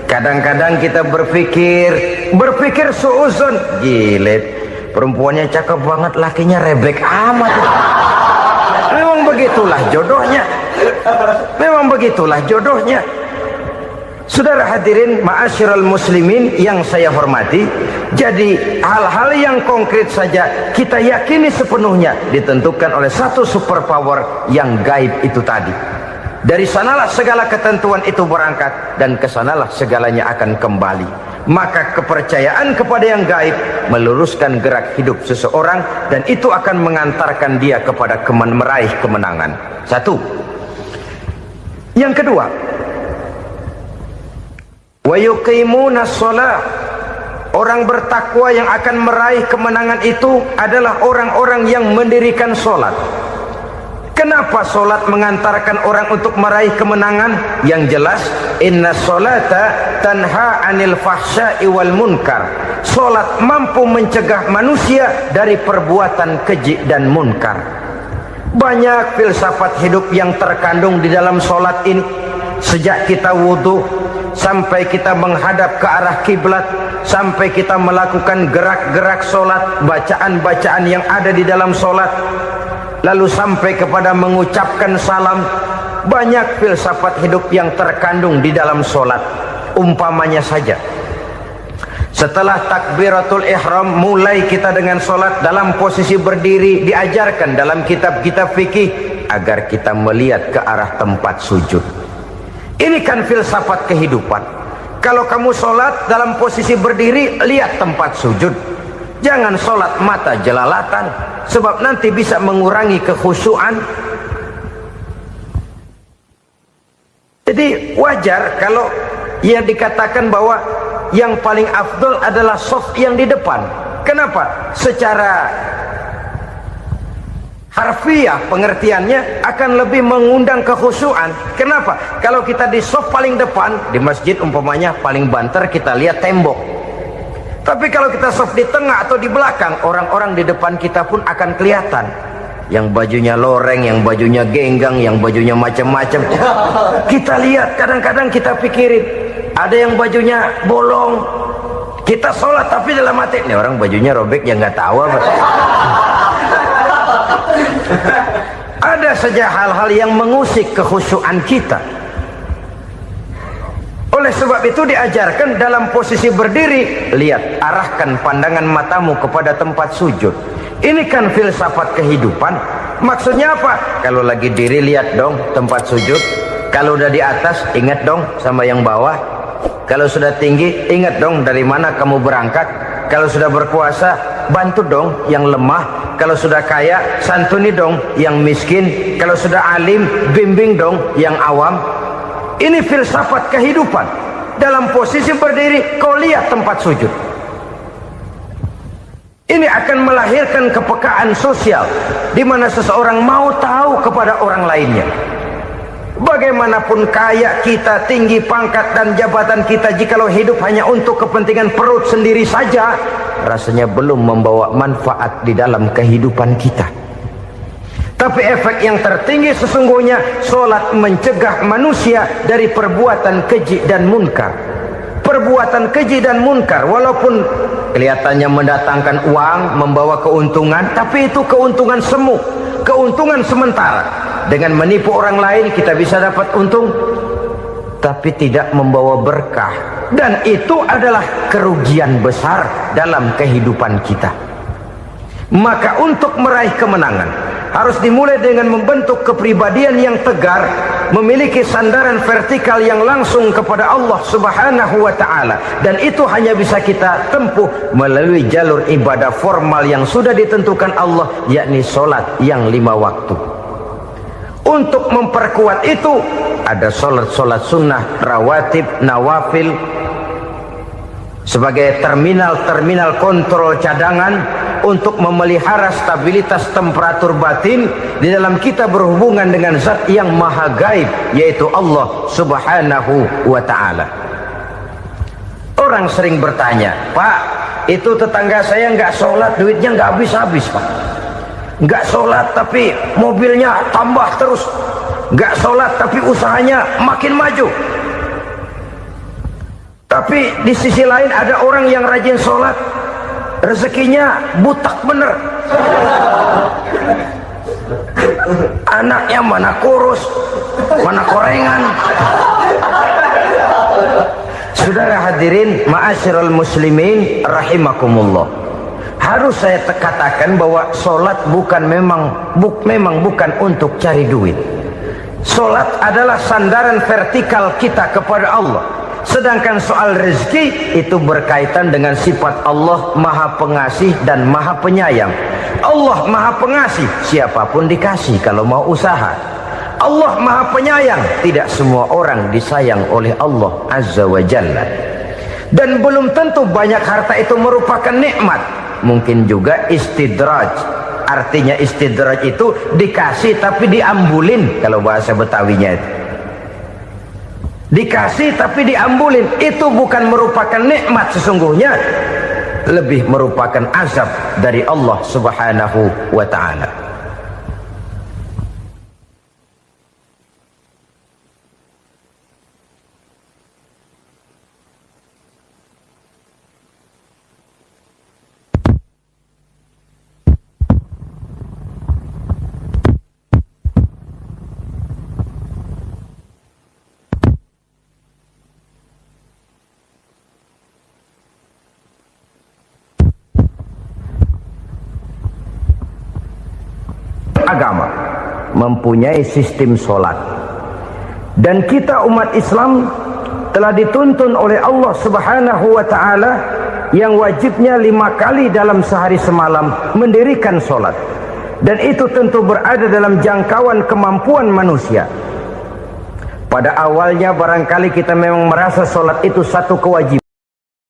kadang-kadang kita berpikir suuzon, gile, perempuannya cakep banget, lakinya rebek amat. Memang begitulah jodohnya. Memang begitulah jodohnya. Saudara hadirin ma'asyiral muslimin yang saya hormati, jadi hal-hal yang konkret saja kita yakini sepenuhnya ditentukan oleh satu superpower yang gaib itu tadi. Dari sanalah segala ketentuan itu berangkat dan kesanalah segalanya akan kembali. Maka kepercayaan kepada yang gaib meluruskan gerak hidup seseorang dan itu akan mengantarkan dia kepada meraih kemenangan. Satu. Yang kedua, wa yuqimuna shalah. Orang bertakwa yang akan meraih kemenangan itu adalah orang-orang yang mendirikan sholat. Kenapa sholat mengantarkan orang untuk meraih kemenangan? Yang jelas, inna sholata tanha anil fahsya'i wal munkar. Sholat mampu mencegah manusia dari perbuatan keji dan munkar. Banyak filsafat hidup yang terkandung di dalam sholat ini. Sejak kita wudhu sampai kita menghadap ke arah kiblat, sampai kita melakukan gerak-gerak sholat, bacaan-bacaan yang ada di dalam sholat, lalu sampai kepada mengucapkan salam. Banyak filsafat hidup yang terkandung di dalam sholat. Umpamanya saja, setelah takbiratul ihram mulai kita dengan sholat dalam posisi berdiri, diajarkan dalam kitab-kitab fikih agar kita melihat ke arah tempat sujud. Ini kan filsafat kehidupan. Kalau kamu sholat dalam posisi berdiri, lihat tempat sujud. Jangan sholat mata jelalatan, sebab nanti bisa mengurangi kekhusyuan. Jadi wajar kalau yang dikatakan bahwa yang paling afdol adalah shaf yang di depan. Kenapa? Secara harfiah pengertiannya akan lebih mengundang kekhusyuan. Kenapa? Kalau kita di shaf paling depan di masjid umpamanya paling banter kita lihat tembok. Tapi kalau kita shaf di tengah atau di belakang, orang-orang di depan kita pun akan kelihatan. Yang bajunya loreng, yang bajunya genggang, yang bajunya macam-macam. Kita lihat, kadang-kadang kita pikirin, ada yang bajunya bolong. Kita sholat tapi dalam hati, nih orang bajunya robek yang nggak tahu apa. Ada saja hal-hal yang mengusik kekhusyuan kita. Oleh sebab itu diajarkan dalam posisi berdiri, lihat, arahkan pandangan matamu kepada tempat sujud. Ini kan filsafat kehidupan. Maksudnya apa? Kalau lagi diri lihat dong tempat sujud. Kalau udah di atas ingat dong sama yang bawah. Kalau sudah tinggi ingat dong dari mana kamu berangkat. Kalau sudah berkuasa bantu dong yang lemah. Kalau sudah kaya santuni dong yang miskin. Kalau sudah alim bimbing dong yang awam. Ini filsafat kehidupan. Dalam posisi berdiri kau lihat tempat sujud. Ini akan melahirkan kepekaan sosial di mana seseorang mau tahu kepada orang lainnya. Bagaimanapun kaya kita, tinggi pangkat dan jabatan kita, jikalau hidup hanya untuk kepentingan perut sendiri saja, rasanya belum membawa manfaat di dalam kehidupan kita. Tapi efek yang tertinggi sesungguhnya, sholat mencegah manusia dari perbuatan keji dan munkar. Perbuatan keji dan munkar walaupun kelihatannya mendatangkan uang, membawa keuntungan, tapi itu keuntungan semu, keuntungan sementara. Dengan menipu orang lain kita bisa dapat untung, tapi tidak membawa berkah, dan itu adalah kerugian besar dalam kehidupan kita. Maka untuk meraih kemenangan harus dimulai dengan membentuk kepribadian yang tegar, memiliki sandaran vertikal yang langsung kepada Allah Subhanahu wa ta'ala, dan itu hanya bisa kita tempuh melalui jalur ibadah formal yang sudah ditentukan Allah, yakni sholat yang 5 waktu. Untuk memperkuat itu ada sholat sunnah, rawatib, nawafil sebagai terminal kontrol cadangan untuk memelihara stabilitas temperatur batin di dalam kita berhubungan dengan zat yang maha gaib, yaitu Allah Subhanahu wa ta'ala. Orang sering bertanya, Pak, itu tetangga saya nggak sholat, duitnya nggak habis-habis Pak. Nggak sholat tapi mobilnya tambah terus, nggak sholat tapi usahanya makin maju. Tapi di sisi lain ada orang yang rajin sholat, rezekinya butak bener. Anaknya mana kurus, mana korengan. Saudara hadirin ma'asyiral muslimin rahimakumullah. Harus saya katakan bahwa sholat memang bukan untuk cari duit. Sholat adalah sandaran vertikal kita kepada Allah. Sedangkan soal rezeki itu berkaitan dengan sifat Allah Maha Pengasih dan Maha Penyayang. Allah Maha Pengasih, siapapun dikasih kalau mau usaha. Allah Maha Penyayang, tidak semua orang disayang oleh Allah Azza wa Jalla. Dan belum tentu banyak harta itu merupakan nikmat. Mungkin juga istidraj. Artinya istidraj itu dikasih tapi diambulin, kalau bahasa Betawinya itu. Dikasih tapi diambulin, itu bukan merupakan nikmat sesungguhnya, lebih merupakan azab dari Allah Subhanahu wa ta'ala. Agama mempunyai sistem sholat, dan kita umat Islam telah dituntun oleh Allah Subhanahu wa ta'ala yang wajibnya 5 kali dalam sehari semalam mendirikan sholat, dan itu tentu berada dalam jangkauan kemampuan manusia. Pada awalnya barangkali kita memang merasa sholat itu satu kewajiban.